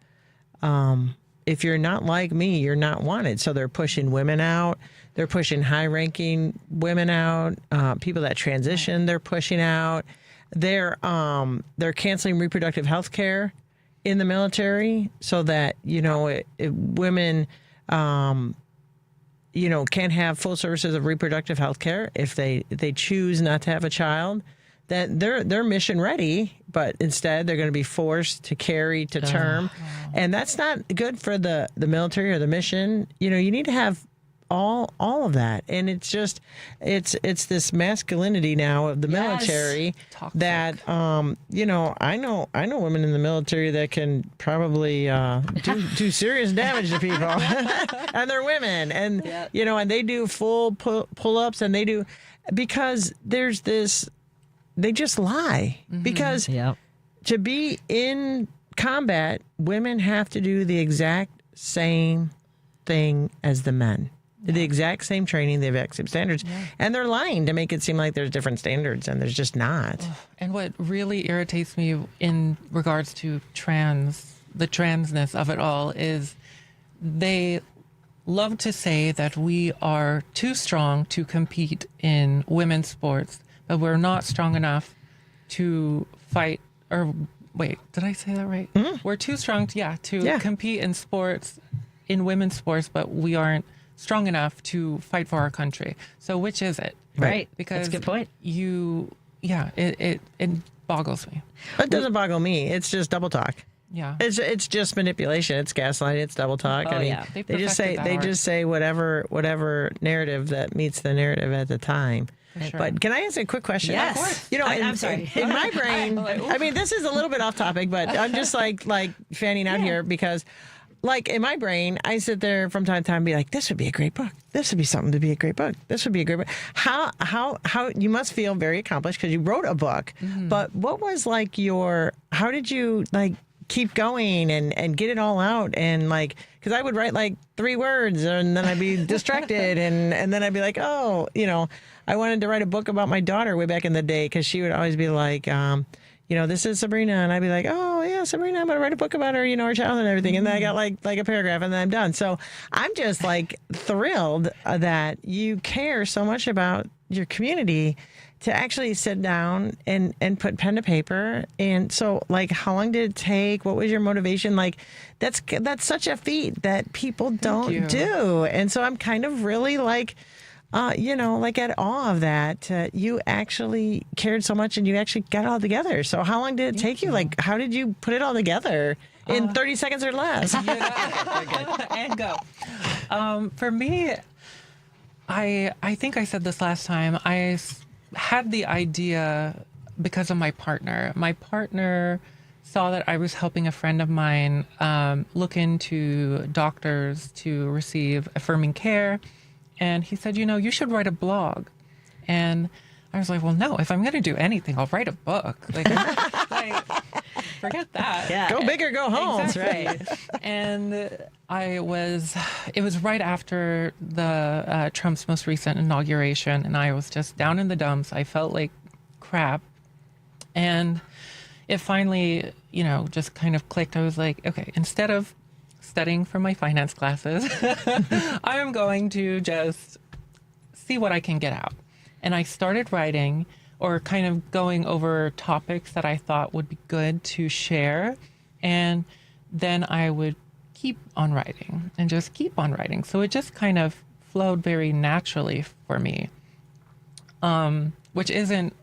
if you're not like me, you're not wanted. So they're pushing women out. They're pushing high-ranking women out. People that transition, they're pushing out. They're canceling reproductive health care in the military so that women can't have full services of reproductive health care if they choose not to have a child. That they're mission ready, but instead they're going to be forced to carry to term, and that's not good for the military or the mission. You need to have all of that, and it's this masculinity now of the military that I know women in the military that can probably do serious damage to people, and they're women, and and they do full pull-ups, and they do because there's this. They just lie because to be in combat, women have to do the exact same thing as the men. The exact same training, the exact same standards. And they're lying to make it seem like there's different standards, and there's just not. And what really irritates me in regards to the transness of it all is they love to say that we are too strong to compete in women's sports, but we're not strong enough to fight, or wait, did I say that right? We're too strong to compete in sports, in women's sports, but we aren't strong enough to fight for our country. So which is it? Right. Because that's a good point. It boggles me. It doesn't boggle me. It's just double talk. Yeah. It's just manipulation. It's gaslighting. It's double talk. Oh, I mean, yeah. they just say whatever narrative that meets the narrative at the time. Sure. But can I ask a quick question? Yes. Of course. I'm sorry. In my brain, I mean, this is a little bit off topic, but I'm just like fanning out here because, in my brain, I sit there from time to time and be like, this would be a great book. This would be something to be a great book. This would be a great book. How you must feel very accomplished because you wrote a book. But what was how did you keep going and get it all out and because I would write 3 words and then I'd be distracted and then I'd be like, I wanted to write a book about my daughter way back in the day because she would always be like, this is Sabrina, and I'd be like, oh yeah, Sabrina, I'm gonna write a book about her, her childhood and everything, and then I got like a paragraph and then I'm done. So I'm just thrilled that you care so much about your community to actually sit down and put pen to paper. And so how long did it take? What was your motivation? That's such a feat that people don't do. And so I'm kind of really at awe of that. You actually cared so much and you actually got it all together. So how long did it take you? How did you put it all together in 30 seconds or less? And go. For me, I think I said this last time. I had the idea because of my partner. My partner saw that I was helping a friend of mine look into doctors to receive affirming care. And he said, you should write a blog. And I was like, well, no, if I'm going to do anything, I'll write a book. Forget that. Yeah. Go big or go home. Exactly. That's right. And it was right after the Trump's most recent inauguration, and I was just down in the dumps. I felt like crap. And it finally, just kind of clicked. I was like, okay, instead of studying for my finance classes, I am going to just see what I can get out. And I started writing or kind of going over topics that I thought would be good to share. And then I would keep on writing and just keep on writing. So it just kind of flowed very naturally for me, which isn't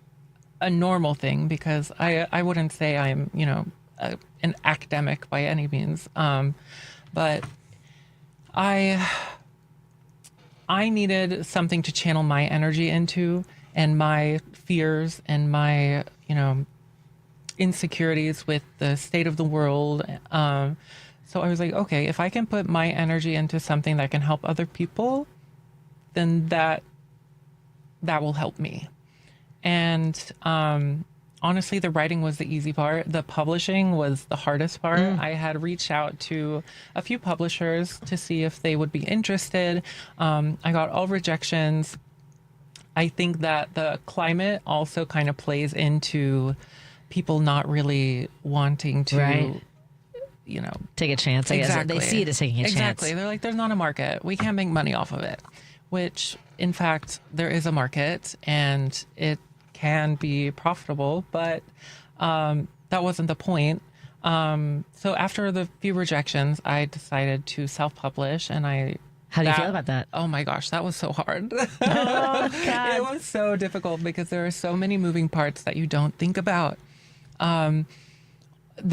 a normal thing because I wouldn't say I'm, an academic by any means. But I needed something to channel my energy into and my fears and my, insecurities with the state of the world. So I was like, okay, if I can put my energy into something that can help other people, then that will help me. And honestly, the writing was the easy part. The publishing was the hardest part. I had reached out to a few publishers to see if they would be interested. I got all rejections. I think that the climate also kind of plays into people not really wanting to, take a chance. I guess they see it as taking a chance. Exactly. They're like, there's not a market. We can't make money off of it, which in fact, there is a market and it can be profitable, but that wasn't the point. So after the few rejections, I decided to self-publish, and How do you feel about that? Oh my gosh, that was so hard. Oh, God. It was so difficult because there are so many moving parts that you don't think about. The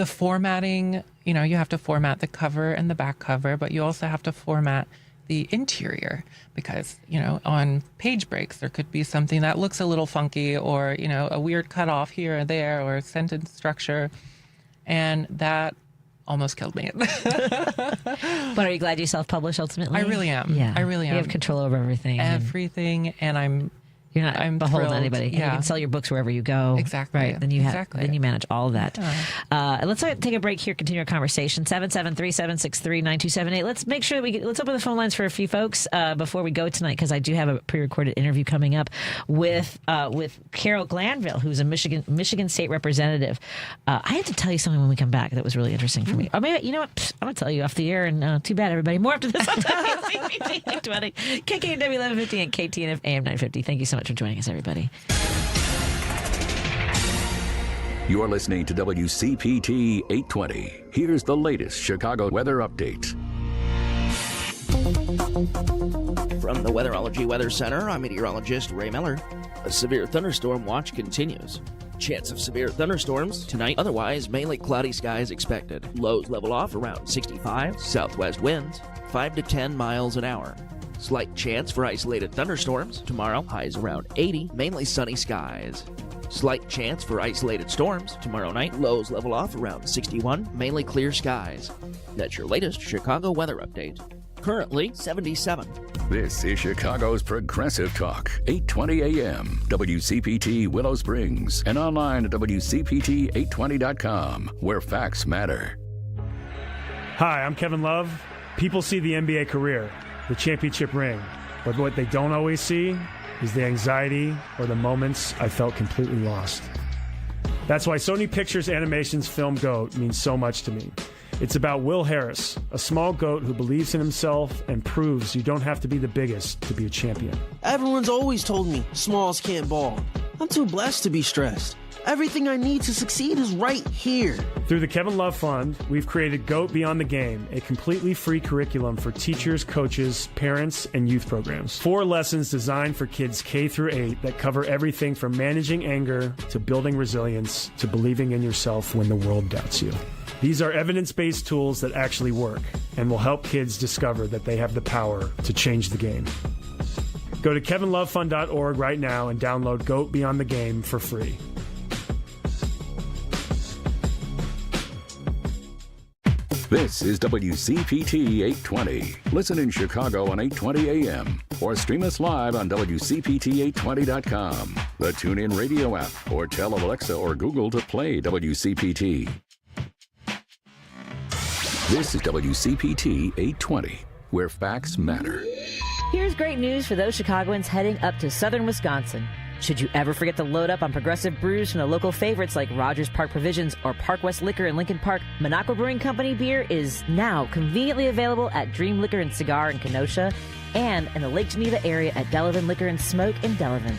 formatting, you have to format the cover and the back cover, but you also have to format the interior because, on page breaks, there could be something that looks a little funky or, a weird cutoff here or there or sentence structure. And that almost killed me. But are you glad you self-published ultimately? I really am. Yeah. I really am. You have control over everything. And you're not beholden to anybody. Yeah. You can sell your books wherever you go. Exactly. Right. Then you manage all of that. Yeah. Let's take a break here. Continue our conversation. 773-763-9278. Let's make sure that let's open the phone lines for a few folks before we go tonight, because I do have a pre-recorded interview coming up with Carol Glanville, who's a Michigan State representative. I have to tell you something when we come back that was really interesting for me. Or maybe, you know what? I'm going to tell you off the air, and too bad, everybody. More after this on WCPT 820, KKNW 1150 and KTNF AM 950. Thank you so much for joining us, everybody. You're listening to WCPT 820. Here's the latest Chicago weather update. From the Weatherology Weather Center, I'm meteorologist Ray Miller. A severe thunderstorm watch continues. Chance of severe thunderstorms tonight, otherwise mainly cloudy skies expected. Lows level off around 65, southwest winds 5 to 10 miles an hour. Slight chance for isolated thunderstorms tomorrow, highs around 80, mainly sunny skies. Slight chance for isolated storms tomorrow night, lows level off around 61, mainly clear skies. That's your latest Chicago weather update. Currently 77. This is Chicago's Progressive Talk, 820 AM, WCPT Willow Springs, and online at WCPT820.com, where facts matter. Hi, I'm Kevin Love. People see the NBA career, the championship ring, but what they don't always see is the anxiety or the moments I felt completely lost. That's why Sony Pictures Animation's film GOAT means so much to me. It's about Will Harris, a small goat who believes in himself and proves you don't have to be the biggest to be a champion. Everyone's always told me smalls can't ball. I'm too blessed to be stressed. Everything I need to succeed is right here. Through the Kevin Love Fund, we've created GOAT Beyond the Game, a completely free curriculum for teachers, coaches, parents, and youth programs. 4 lessons designed for kids K through 8 that cover everything from managing anger to building resilience to believing in yourself when the world doubts you. These are evidence-based tools that actually work and will help kids discover that they have the power to change the game. Go to kevinlovefund.org right now and download GOAT Beyond the Game for free. This is WCPT 820. Listen in Chicago on 820 AM or stream us live on WCPT820.com, the TuneIn radio app, or tell Alexa or Google to play WCPT. This is WCPT 820, where facts matter. Here's great news for those Chicagoans heading up to southern Wisconsin. Should you ever forget to load up on progressive brews from the local favorites like Rogers Park Provisions or Park West Liquor in Lincoln Park, Minocqua Brewing Company beer is now conveniently available at Dream Liquor and Cigar in Kenosha and in the Lake Geneva area at Delavan Liquor and Smoke in Delavan.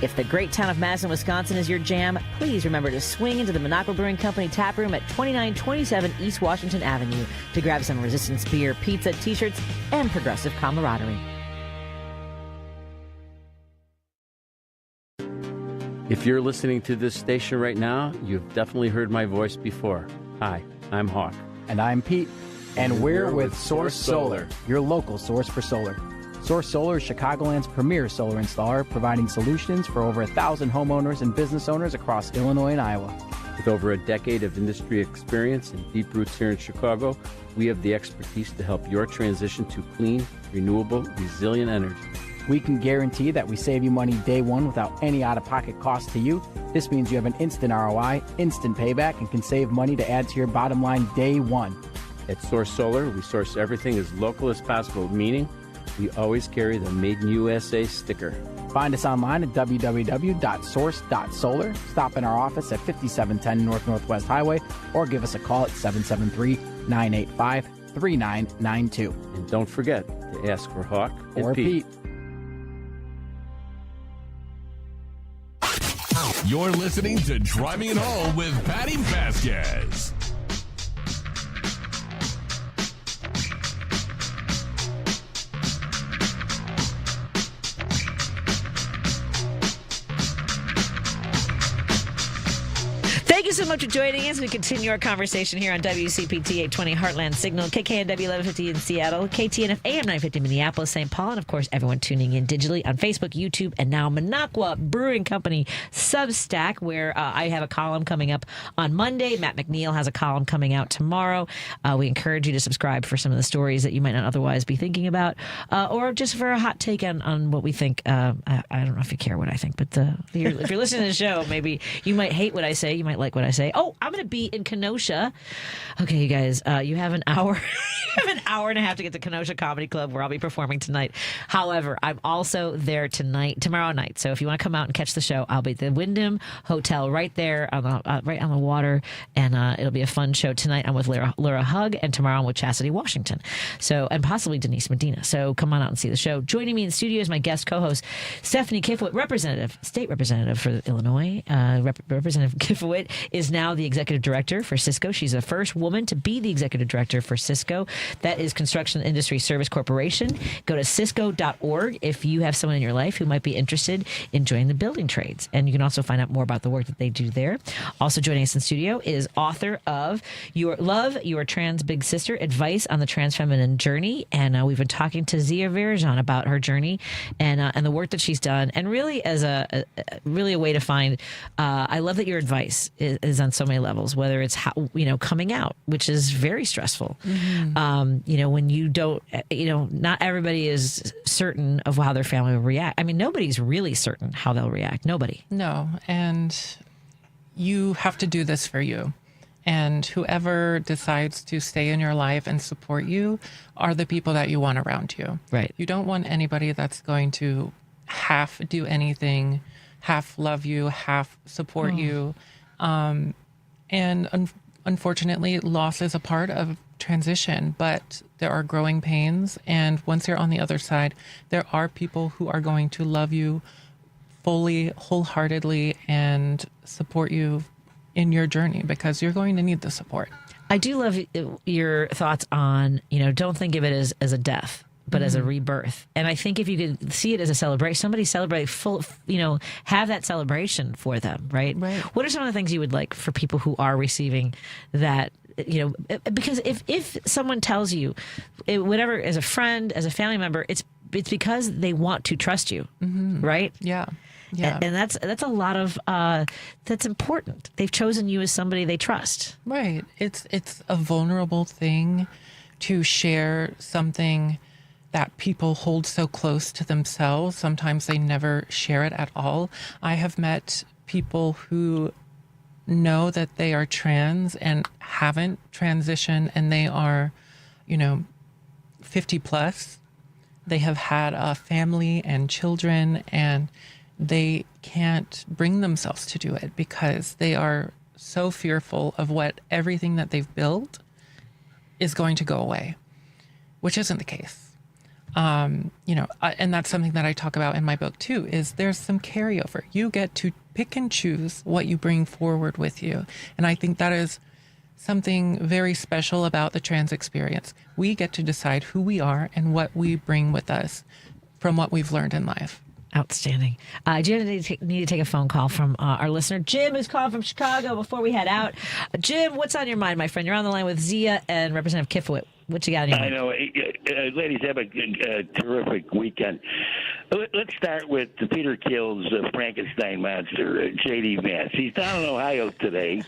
If the great town of Madison, Wisconsin is your jam, please remember to swing into the Minocqua Brewing Company tap room at 2927 East Washington Avenue to grab some Resistance beer, pizza, t-shirts, and progressive camaraderie. If you're listening to this station right now, you've definitely heard my voice before. Hi, I'm Hawk. And I'm Pete. And we're with Source Solar, your local source for solar. Source Solar is Chicagoland's premier solar installer, providing solutions for over 1,000 homeowners and business owners across Illinois and Iowa. With over a decade of industry experience and deep roots here in Chicago, we have the expertise to help your transition to clean, renewable, resilient energy. We can guarantee that we save you money day one without any out-of-pocket cost to you. This means you have an instant ROI, instant payback, and can save money to add to your bottom line day one. At Source Solar, we source everything as local as possible, meaning we always carry the Made in USA sticker. Find us online at www.source.solar. Stop in our office at 5710 North Northwest Highway or give us a call at 773-985-3992. And don't forget to ask for Hawk or Pete. You're listening to Driving It Home with Patti Vasquez. Thank you so much for joining us. We continue our conversation here on WCPT 820 Heartland Signal, KKNW 1150 in Seattle, KTNF AM 950 Minneapolis, St. Paul, and of course everyone tuning in digitally on Facebook, YouTube, and now Minocqua Brewing Company Substack, where I have a column coming up on Monday. Matt McNeil has a column coming out tomorrow. We encourage you to subscribe for some of the stories that you might not otherwise be thinking about, or just for a hot take on what we think. I don't know if you care what I think, but if you're listening to the show, maybe you might hate what I say, you might like what I say. Oh, I'm going to be in Kenosha. Okay, you guys, you have an hour. You have an hour and a half to get to Kenosha Comedy Club, where I'll be performing tonight. However, I'm also there tomorrow night. So if you want to come out and catch the show, I'll be at the Wyndham Hotel right there, right on the water, and it'll be a fun show tonight. I'm with Laura Hugg, and tomorrow I'm with Chastity Washington. So, and possibly Denise Medina. So come on out and see the show. Joining me in the studio is my guest co-host Stephanie Kifowit, state representative for Illinois. Representative Kifowit is now the executive director for Cisco. She's the first woman to be the executive director for Cisco. That is Construction Industry Service Corporation. Go to cisco.org if you have someone in your life who might be interested in joining the building trades. And you can also find out more about the work that they do there. Also joining us in studio is author of Your Trans Big Sister, Advice on the Transfeminine Journey. And we've been talking to Zia Varajon about her journey and the work that she's done. And really as a way to find, I love that your advice is on so many levels, whether it's coming out, which is very stressful. Mm-hmm. When you don't, not everybody is certain of how their family will react. I mean, nobody's really certain how they'll react. Nobody. No. And you have to do this for you. And whoever decides to stay in your life and support you are the people that you want around you. Right. You don't want anybody that's going to half do anything, half love you, half support you. Unfortunately, loss is a part of transition, but there are growing pains. And once you're on the other side, there are people who are going to love you fully, wholeheartedly, and support you in your journey, because you're going to need the support. I do love your thoughts on, don't think of it as a death, but as a rebirth. And I think if you could see it as a celebration, somebody celebrate have that celebration for them, right? Right. What are some of the things you would like for people who are receiving that, because if someone tells you, whatever, as a friend, as a family member, it's because they want to trust you, right? Yeah. Yeah. And that's a lot of, that's important. They've chosen you as somebody they trust. Right. It's a vulnerable thing to share something that people hold so close to themselves. Sometimes they never share it at all. I have met people who know that they are trans and haven't transitioned, and they are, 50 plus. They have had a family and children, and they can't bring themselves to do it because they are so fearful of what everything that they've built is going to go away, which isn't the case. and that's something that I talk about in my book too, is there's some carryover. You get to pick and choose what you bring forward with you. And I think that is something very special about the trans experience. We get to decide who we are and what we bring with us from what we've learned in life. Outstanding. Jim, need to take a phone call from our listener. Jim is calling from Chicago before we head out. Jim, what's on your mind, my friend? You're on the line with Zia and Representative Kifowit. What you got in your mind? I know. Ladies, have a terrific weekend. Let's start with Peter Kill's Frankenstein monster, J.D. Vance. He's down in Ohio today.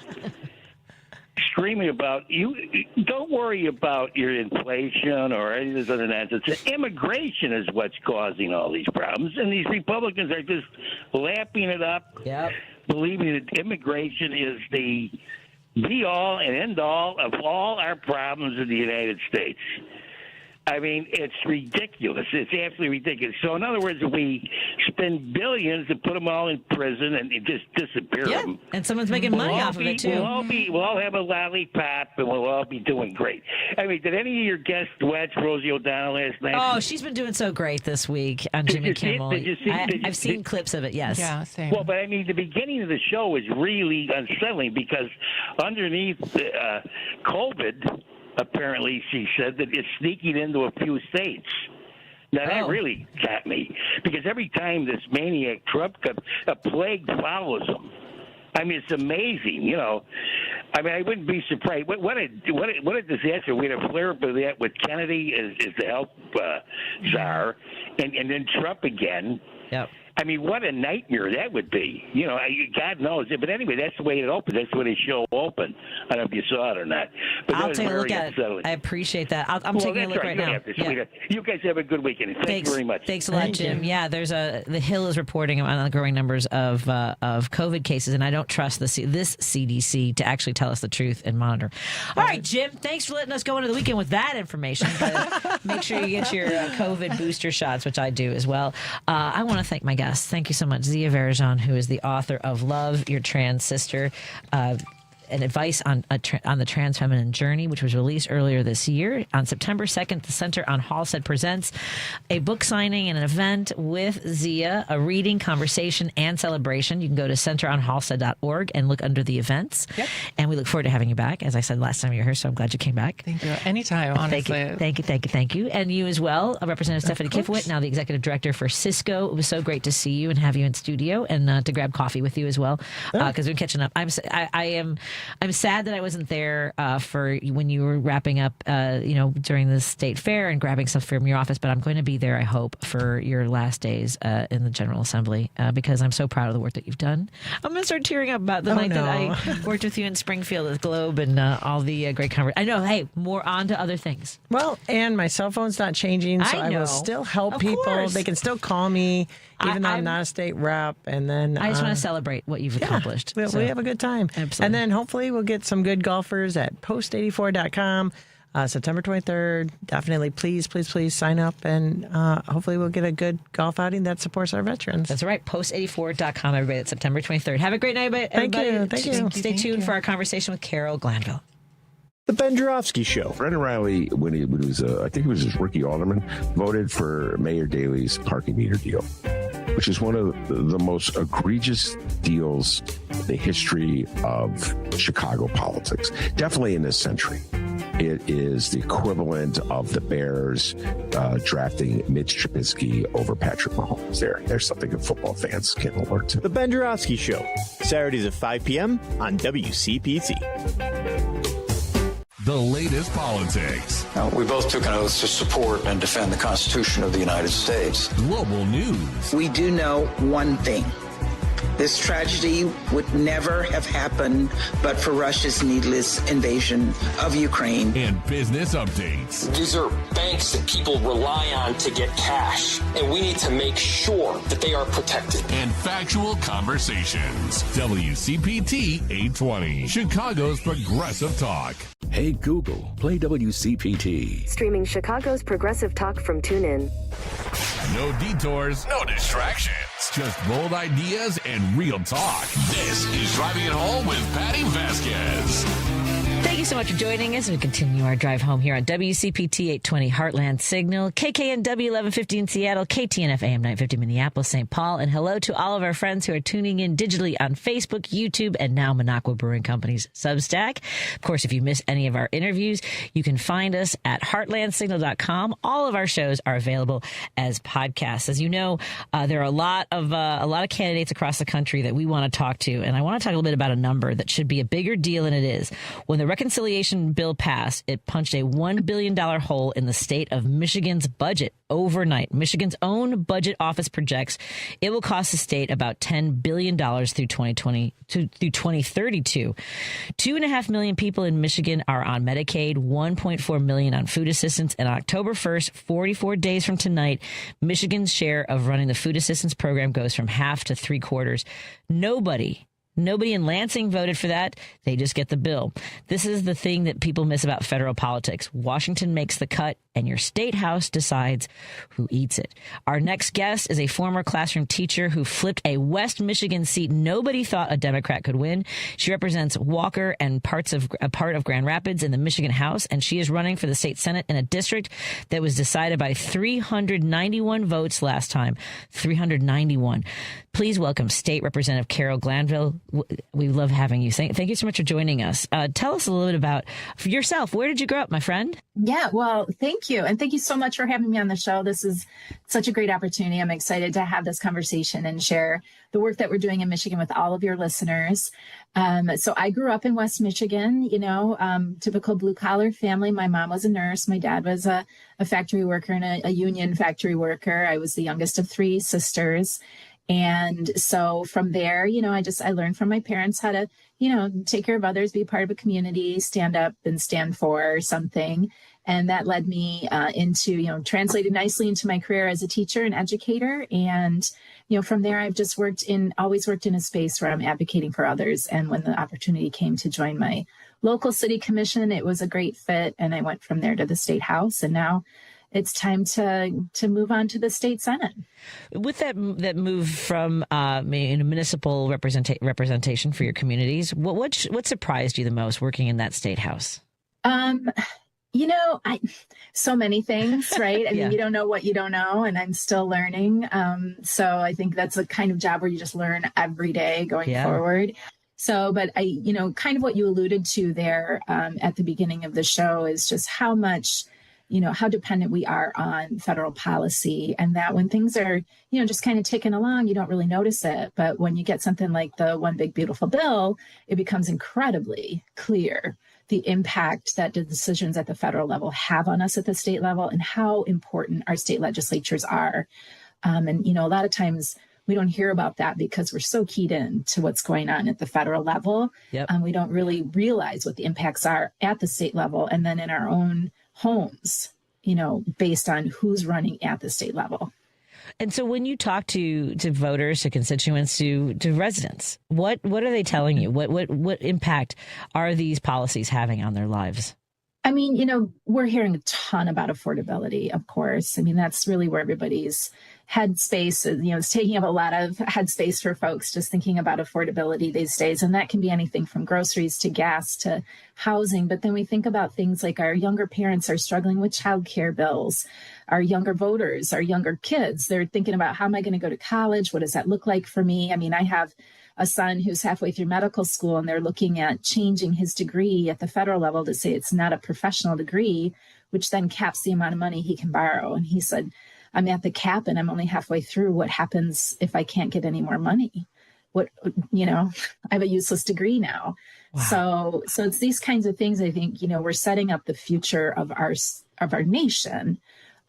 Screaming about you. Don't worry about your inflation or any of this other nonsense. Immigration is what's causing all these problems, and these Republicans are just lapping it up, believing that immigration is the be-all and end-all of all our problems in the United States. I mean, it's ridiculous. It's absolutely ridiculous. So, in other words, we spend billions to put them all in prison and just disappear them. And someone's making money off of it, too. We'll all have a lollipop, and we'll all be doing great. I mean, did any of your guests watch Rosie O'Donnell last night? Oh, she's been doing so great this week on Jimmy Kimmel. I've seen clips of it, yes. Yeah, same. Well, but I mean, the beginning of the show is really unsettling because underneath COVID, apparently, she said that it's sneaking into a few states. Now, that really got me, because every time this maniac Trump comes, a plague follows him. I mean, it's amazing, you know. I mean, I wouldn't be surprised. What a disaster. We had a flare-up of that with Kennedy as the health czar, and then Trump again. Yep. I mean, what a nightmare that would be. You know, God knows it. But anyway, that's the way it opened. That's the way the show opened. I don't know if you saw it or not. But I'll take a look at it. I appreciate that. I'm taking a look right now. You guys have a good weekend. Thank you very much. Thanks a lot, Jim. Yeah, the Hill is reporting on the growing numbers of COVID cases, and I don't trust this CDC to actually tell us the truth and monitor. All right, Jim, thanks for letting us go into the weekend with that information. But make sure you get your COVID booster shots, which I do as well. I want to thank my guest. Thank you so much, Zia Varajon, who is the author of Love, Your Trans Sister, an advice on the Transfeminine Journey, which was released earlier this year. On September 2nd, the Center on Halsted presents a book signing and an event with Zia, a reading, conversation, and celebration. You can go to centeronhalsted.org and look under the events. Yep. And we look forward to having you back. As I said last time you were here, so I'm glad you came back. Thank you. Anytime, honestly. Thank you. And you as well, Representative Stephanie Kifowit, now the Executive Director for Cisco. It was so great to see you and have you in studio and to grab coffee with you as well, because we're catching up. I'm sad that I wasn't there for when you were wrapping up, during the state fair and grabbing stuff from your office. But I'm going to be there, I hope, for your last days in the General Assembly because I'm so proud of the work that you've done. I'm going to start tearing up about the night that I worked with you in Springfield at the Globe and all the great conversation. I know. Hey, more on to other things. Well, and my cell phone's not changing, so I will still help people. Course. They can still call me. Even though I'm not a state rep, and then I just want to celebrate what you've accomplished. We have a good time. Absolutely. And then hopefully we'll get some good golfers at post84.com, September 23rd. Definitely, please sign up, and hopefully we'll get a good golf outing that supports our veterans. That's right, post84.com, everybody. It's September 23rd. Have a great night, everybody. Thank you. Stay tuned for our conversation with Carol Glanville. The Ben Joravsky Show. Brendan Riley, when he was, I think he was his rookie alderman, voted for Mayor Daley's parking meter deal, which is one of the most egregious deals in the history of Chicago politics, definitely in this century. It is the equivalent of the Bears drafting Mitch Trubisky over Patrick Mahomes. There's something that football fans can alert to. The Ben Joravsky Show, Saturdays at 5 p.m. on WCPT. The latest politics. We both took an oath to support and defend the Constitution of the United States. Global news. We do know one thing. This tragedy would never have happened but for Russia's needless invasion of Ukraine. And business updates. These are banks that people rely on to get cash, and we need to make sure that they are protected. And factual conversations. WCPT 820, Chicago's Progressive Talk. Hey Google, play WCPT. Streaming Chicago's Progressive Talk from TuneIn. No detours, no distractions. Just bold ideas and real talk. This is Driving It Home with Patti Vasquez. Thank you so much for joining us. We continue our drive home here on WCPT 820 Heartland Signal, KKNW 1150 in Seattle, KTNF AM 950 Minneapolis, St. Paul. And hello to all of our friends who are tuning in digitally on Facebook, YouTube, and now Minocqua Brewing Company's Substack. Of course, if you miss any of our interviews, you can find us at heartlandsignal.com. All of our shows are available as podcasts. As you know, there are a lot of candidates across the country that we want to talk to. And I want to talk a little bit about a number that should be a bigger deal than it is. When the reconciliation bill passed, it punched a $1 billion hole in the state of Michigan's budget overnight. Michigan's own budget office projects it will cost the state about $10 billion through 2032. 2.5 million people in Michigan are on Medicaid, 1.4 million on food assistance. And on October 1st, 44 days from tonight, Michigan's share of running the food assistance program goes from half to 3/4. Nobody in Lansing voted for that. They just get the bill. This is the thing that people miss about federal politics. Washington makes the cut, and your state house decides who eats it. Our next guest is a former classroom teacher who flipped a West Michigan seat nobody thought a Democrat could win. She represents Walker and a part of Grand Rapids in the Michigan House, and she is running for the state Senate in a district that was decided by 391 votes last time. 391. Please welcome State Representative Carol Glanville. We love having you. Thank you so much for joining us. Tell us a little bit about yourself. Where did you grow up, my friend? Yeah, well, thank you. And thank you so much for having me on the show. This is such a great opportunity. I'm excited to have this conversation and share the work that we're doing in Michigan with all of your listeners. So I grew up in West Michigan, typical blue collar family. My mom was a nurse. My dad was a factory worker and a union factory worker. I was the youngest of 3 sisters. And so from there, I learned from my parents how to, take care of others, be part of a community, stand up and stand for something. And that led me into, translated nicely into my career as a teacher and educator. And, from there, I've just always worked in a space where I'm advocating for others. And when the opportunity came to join my local city commission, it was a great fit. And I went from there to the state house. And now it's time to move on to the state Senate. With that move from municipal representation for your communities, what surprised you the most working in that state house? So many things, right? I Yeah. mean, you don't know what you don't know, and I'm still learning. So I think that's a kind of job where you just learn every day going forward. So, but kind of what you alluded to there at the beginning of the show is just how much how dependent we are on federal policy, and that when things are, just kind of ticking along, you don't really notice it. But when you get something like the One Big Beautiful Bill, it becomes incredibly clear the impact that the decisions at the federal level have on us at the state level and how important our state legislatures are. And a lot of times we don't hear about that because we're so keyed in to what's going on at the federal level. Yep. We don't really realize what the impacts are at the state level and then in our own homes, based on who's running at the state level. And so when you talk to voters, to constituents, to residents, what are they telling you? What impact are these policies having on their lives? I mean, we're hearing a ton about affordability, of course. I mean, that's really where everybody's headspace is, it's taking up a lot of headspace for folks just thinking about affordability these days. And that can be anything from groceries to gas to housing. But then we think about things like our younger parents are struggling with childcare bills, our younger voters, our younger kids. They're thinking about, how am I going to go to college? What does that look like for me? I mean, I have a son who's halfway through medical school, and they're looking at changing his degree at the federal level to say it's not a professional degree, which then caps the amount of money he can borrow. And he said, I'm at the cap and I'm only halfway through. What happens if I can't get any more money? I have a useless degree now. Wow. So it's these kinds of things. I think, we're setting up the future of our nation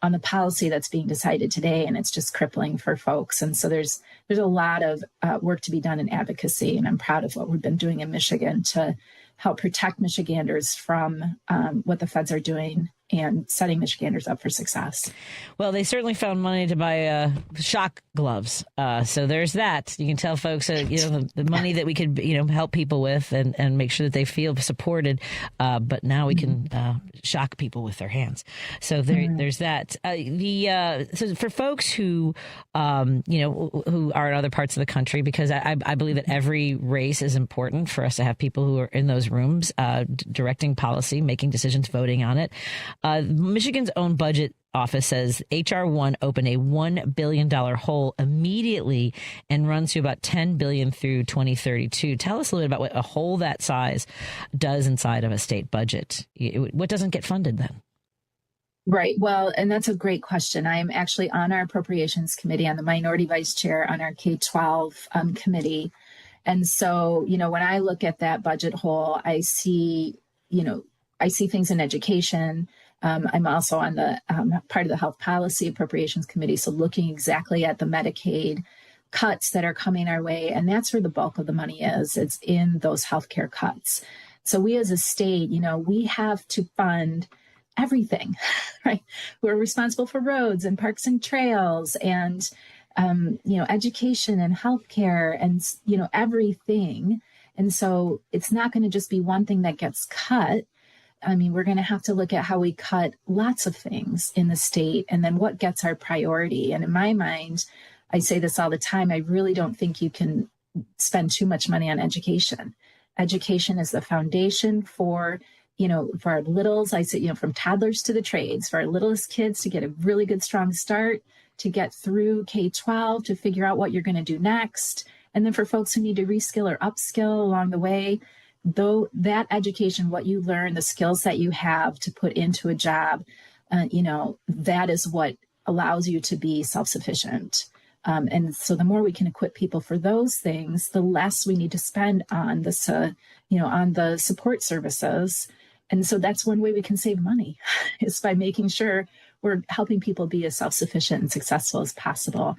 on the policy that's being decided today, and it's just crippling for folks. And so there's a lot of work to be done in advocacy, and I'm proud of what we've been doing in Michigan to help protect Michiganders from what the feds are doing and setting Michiganders up for success. Well, they certainly found money to buy shock gloves. So there's that. You can tell folks, the money that we could, help people with and make sure that they feel supported. But now we can shock people with their hands. So there's that. So for folks who, who are in other parts of the country, because I believe that every race is important for us to have people who are in those rooms directing policy, making decisions, voting on it. Michigan's own budget office says H.R. 1 opened a $1 billion hole immediately and runs to about $10 billion through 2032. Tell us a little bit about what a hole that size does inside of a state budget. What doesn't get funded then? Right. Well, and that's a great question. I'm actually on our appropriations committee. I'm the minority vice chair on our K-12 committee. And so, when I look at that budget hole, I see things in education. I'm also on the part of the Health Policy Appropriations Committee, so looking exactly at the Medicaid cuts that are coming our way, and that's where the bulk of the money is. It's in those healthcare cuts. So we as a state, we have to fund everything, right? We're responsible for roads and parks and trails and, education and healthcare and, everything. And so it's not going to just be one thing that gets cut. I mean, we're going to have to look at how we cut lots of things in the state and then what gets our priority. And in my mind, I say this all the time, I really don't think you can spend too much money on education. Education is the foundation for our littles, I say, from toddlers to the trades, for our littlest kids to get a really good, strong start, to get through K-12, to figure out what you're going to do next. And then for folks who need to reskill or upskill along the way, though that education, what you learn, the skills that you have to put into a job, that is what allows you to be self-sufficient. And so the more we can equip people for those things, the less we need to spend on this, on the support services. And so that's one way we can save money is by making sure we're helping people be as self-sufficient and successful as possible.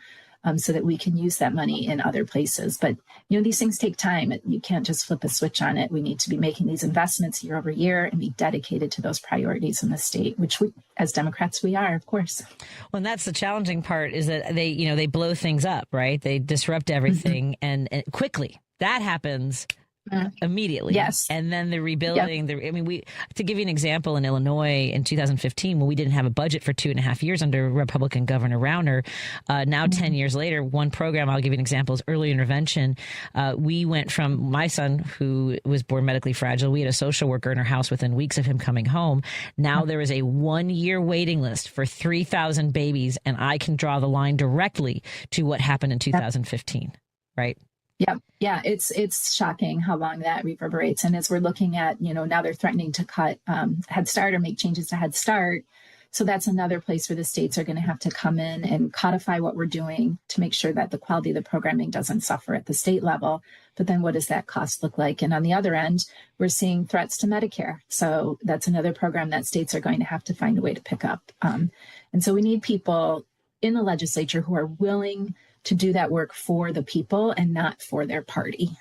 So that we can use that money in other places. But, these things take time. You can't just flip a switch on it. We need to be making these investments year over year and be dedicated to those priorities in the state, which we, as Democrats, we are, of course. Well, and that's the challenging part is that they blow things up, right? They disrupt everything and quickly. That happens immediately. Yes. And then the rebuilding, to give you an example, in Illinois in 2015, when we didn't have a budget for 2.5 years under Republican Governor Rauner, now 10 years later, one program, I'll give you an example, is early intervention. We went from my son, who was born medically fragile, we had a social worker in our house within weeks of him coming home. Now there is a 1-year waiting list for 3,000 babies, and I can draw the line directly to what happened in 2015, right? Yeah, it's shocking how long that reverberates. And as we're looking at, now they're threatening to cut Head Start or make changes to Head Start. So that's another place where the states are going to have to come in and codify what we're doing to make sure that the quality of the programming doesn't suffer at the state level. But then what does that cost look like? And on the other end, we're seeing threats to Medicare. So that's another program that states are going to have to find a way to pick up. And so we need people in the legislature who are willing to do that work for the people and not for their party.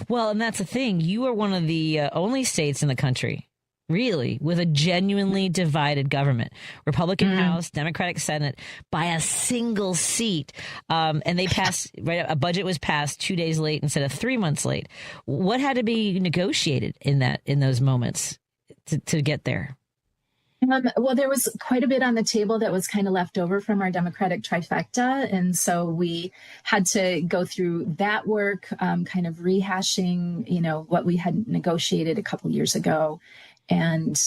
Well, and that's the thing. You are one of the only states in the country, really, with a genuinely divided government. Republican House, Democratic Senate, by a single seat. And they passed, right? A budget was passed 2 days late instead of 3 months late. What had to be negotiated in those moments to get there? Well, there was quite a bit on the table that was kind of left over from our Democratic trifecta. And so we had to go through that work, kind of rehashing, what we had negotiated a couple years ago. And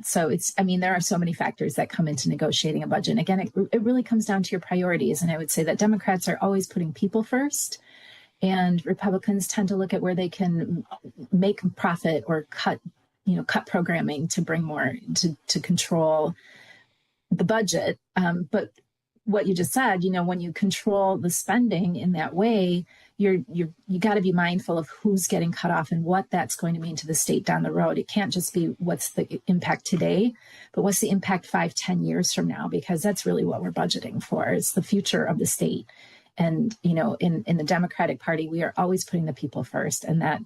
so there are so many factors that come into negotiating a budget. And again, it really comes down to your priorities. And I would say that Democrats are always putting people first. And Republicans tend to look at where they can make profit or cut programming to bring more to control the budget. But what you just said, when you control the spending in that way, you got to be mindful of who's getting cut off and what that's going to mean to the state down the road. It can't just be what's the impact today, but what's the impact 5-10 years from now, because that's really what we're budgeting for. It's the future of the state. And, in the Democratic Party, we are always putting the people first, and that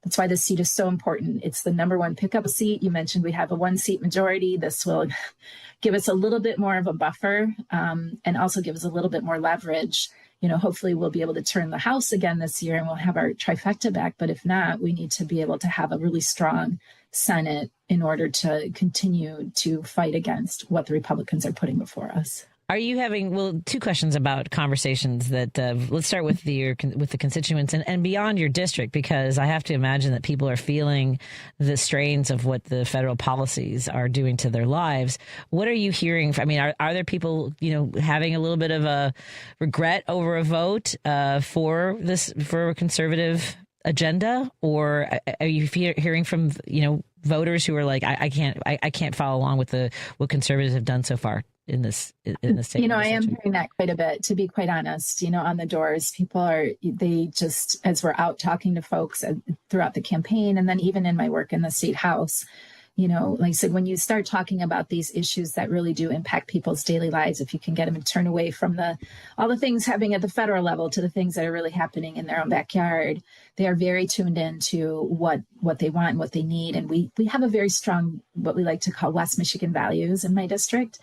That's why this seat is so important. It's the number one pickup seat. You mentioned we have a 1-seat majority. This will give us a little bit more of a buffer, and also give us a little bit more leverage. Hopefully we'll be able to turn the House again this year and we'll have our trifecta back. But if not, we need to be able to have a really strong Senate in order to continue to fight against what the Republicans are putting before us. Are you having, two questions about conversations that, let's start with the constituents and beyond your district, because I have to imagine that people are feeling the strains of what the federal policies are doing to their lives. What are you hearing? Are there people, having a little bit of a regret over a vote for a conservative agenda? Or are you hearing from, voters who are like, I can't follow along with what conservatives have done so far in this state? I am hearing that quite a bit, to be quite honest. On the doors, people they just, as we're out talking to folks throughout the campaign, and then even in my work in the state house, like I said, when you start talking about these issues that really do impact people's daily lives, if you can get them to turn away from all the things happening at the federal level to the things that are really happening in their own backyard, they are very tuned into what they want and what they need. And we have a very strong, what we like to call West Michigan values in my district.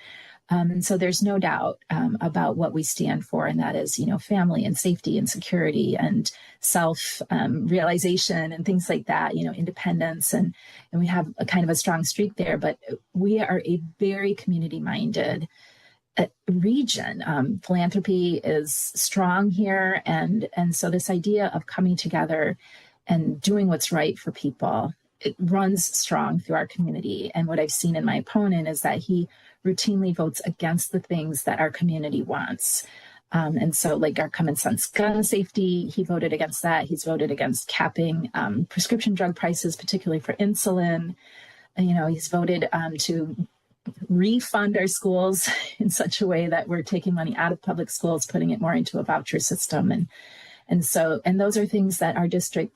And so there's no doubt about what we stand for, and that is, family and safety and security and self-realization and things like that, independence. And we have a kind of a strong streak there, but we are a very community-minded region. Philanthropy is strong here. And so this idea of coming together and doing what's right for people, it runs strong through our community. And what I've seen in my opponent is that he routinely votes against the things that our community wants. And so like our common sense gun safety, he voted against that. He's voted against capping prescription drug prices, particularly for insulin. He's voted to refund our schools in such a way that we're taking money out of public schools, putting it more into a voucher system. And those are things that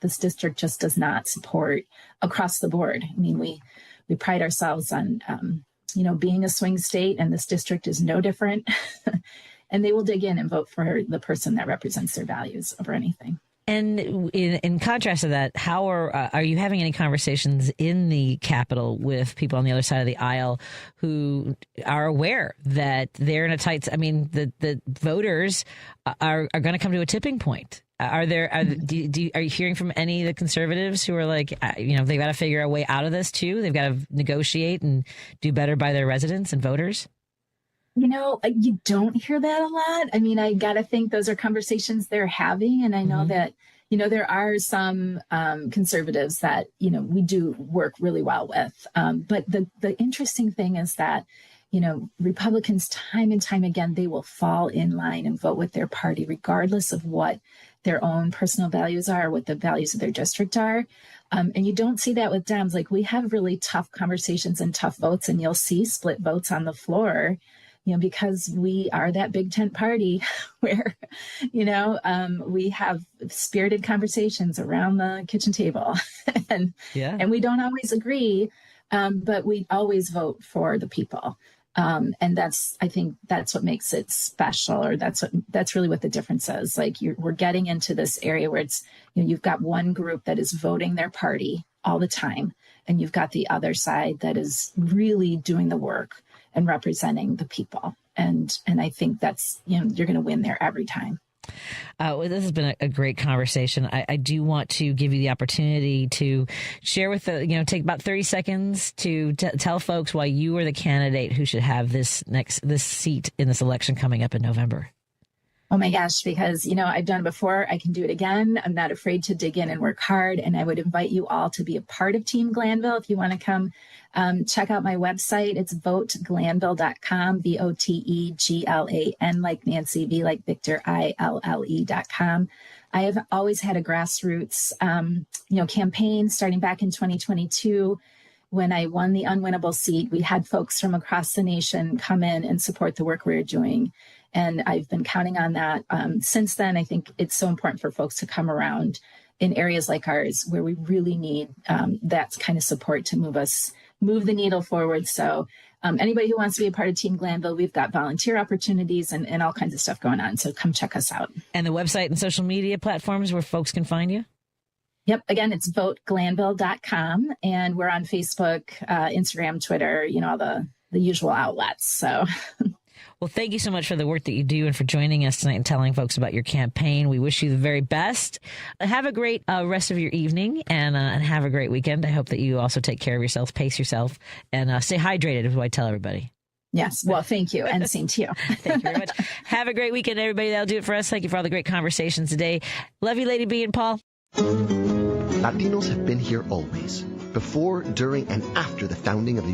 this district just does not support across the board. We pride ourselves on, being a swing state, and this district is no different. And they will dig in and vote for the person that represents their values over anything. And in contrast to that, how are you having any conversations in the Capitol with people on the other side of the aisle who are aware that they're in a tight? The voters are going to come to a tipping point. Are you hearing from any of the conservatives who are like, they've got to figure a way out of this too? They've got to negotiate and do better by their residents and voters? You don't hear that a lot. I got to think those are conversations they're having. And I know that, there are some conservatives that, we do work really well with. But the interesting thing is that, Republicans time and time again, they will fall in line and vote with their party, regardless of what their own personal values are, what the values of their district are. And you don't see that with Dems. Like, we have really tough conversations and tough votes, and you'll see split votes on the floor, because we are that big tent party where, we have spirited conversations around the kitchen table and we don't always agree, but we always vote for the people. And I think that's what makes it special, or that's really what the difference is. Like, we're getting into this area where it's, you've got one group that is voting their party all the time, and you've got the other side that is really doing the work and representing the people. And I think that's, you're going to win there every time. This has been a great conversation. I do want to give you the opportunity to share with take about 30 seconds to tell folks why you are the candidate who should have this seat in this election coming up in November. Oh my gosh, because, I've done it before. I can do it again. I'm not afraid to dig in and work hard. And I would invite you all to be a part of Team Glanville. If you want to come check out my website, it's voteglanville.com, VOTEGLAN like Nancy, V like Victor, ILLE.com. I have always had a grassroots, campaign starting back in 2022. When I won the unwinnable seat, we had folks from across the nation come in and support the work we were doing. And I've been counting on that since then. I think it's so important for folks to come around in areas like ours where we really need that kind of support to move the needle forward. So anybody who wants to be a part of Team Glanville, we've got volunteer opportunities and all kinds of stuff going on. So come check us out. And the website and social media platforms where folks can find you? Yep. Again, it's voteglanville.com. And we're on Facebook, Instagram, Twitter, all the usual outlets. So. Well, thank you so much for the work that you do and for joining us tonight and telling folks about your campaign. We wish you the very best. Have a great rest of your evening and have a great weekend. I hope that you also take care of yourself, pace yourself, and stay hydrated is what I tell everybody. Yes. Well, thank you. And same to you. Thank you very much. Have a great weekend, everybody. That'll do it for us. Thank you for all the great conversations today. Love you, Lady B and Paul. Latinos have been here always, before, during, and after the founding of the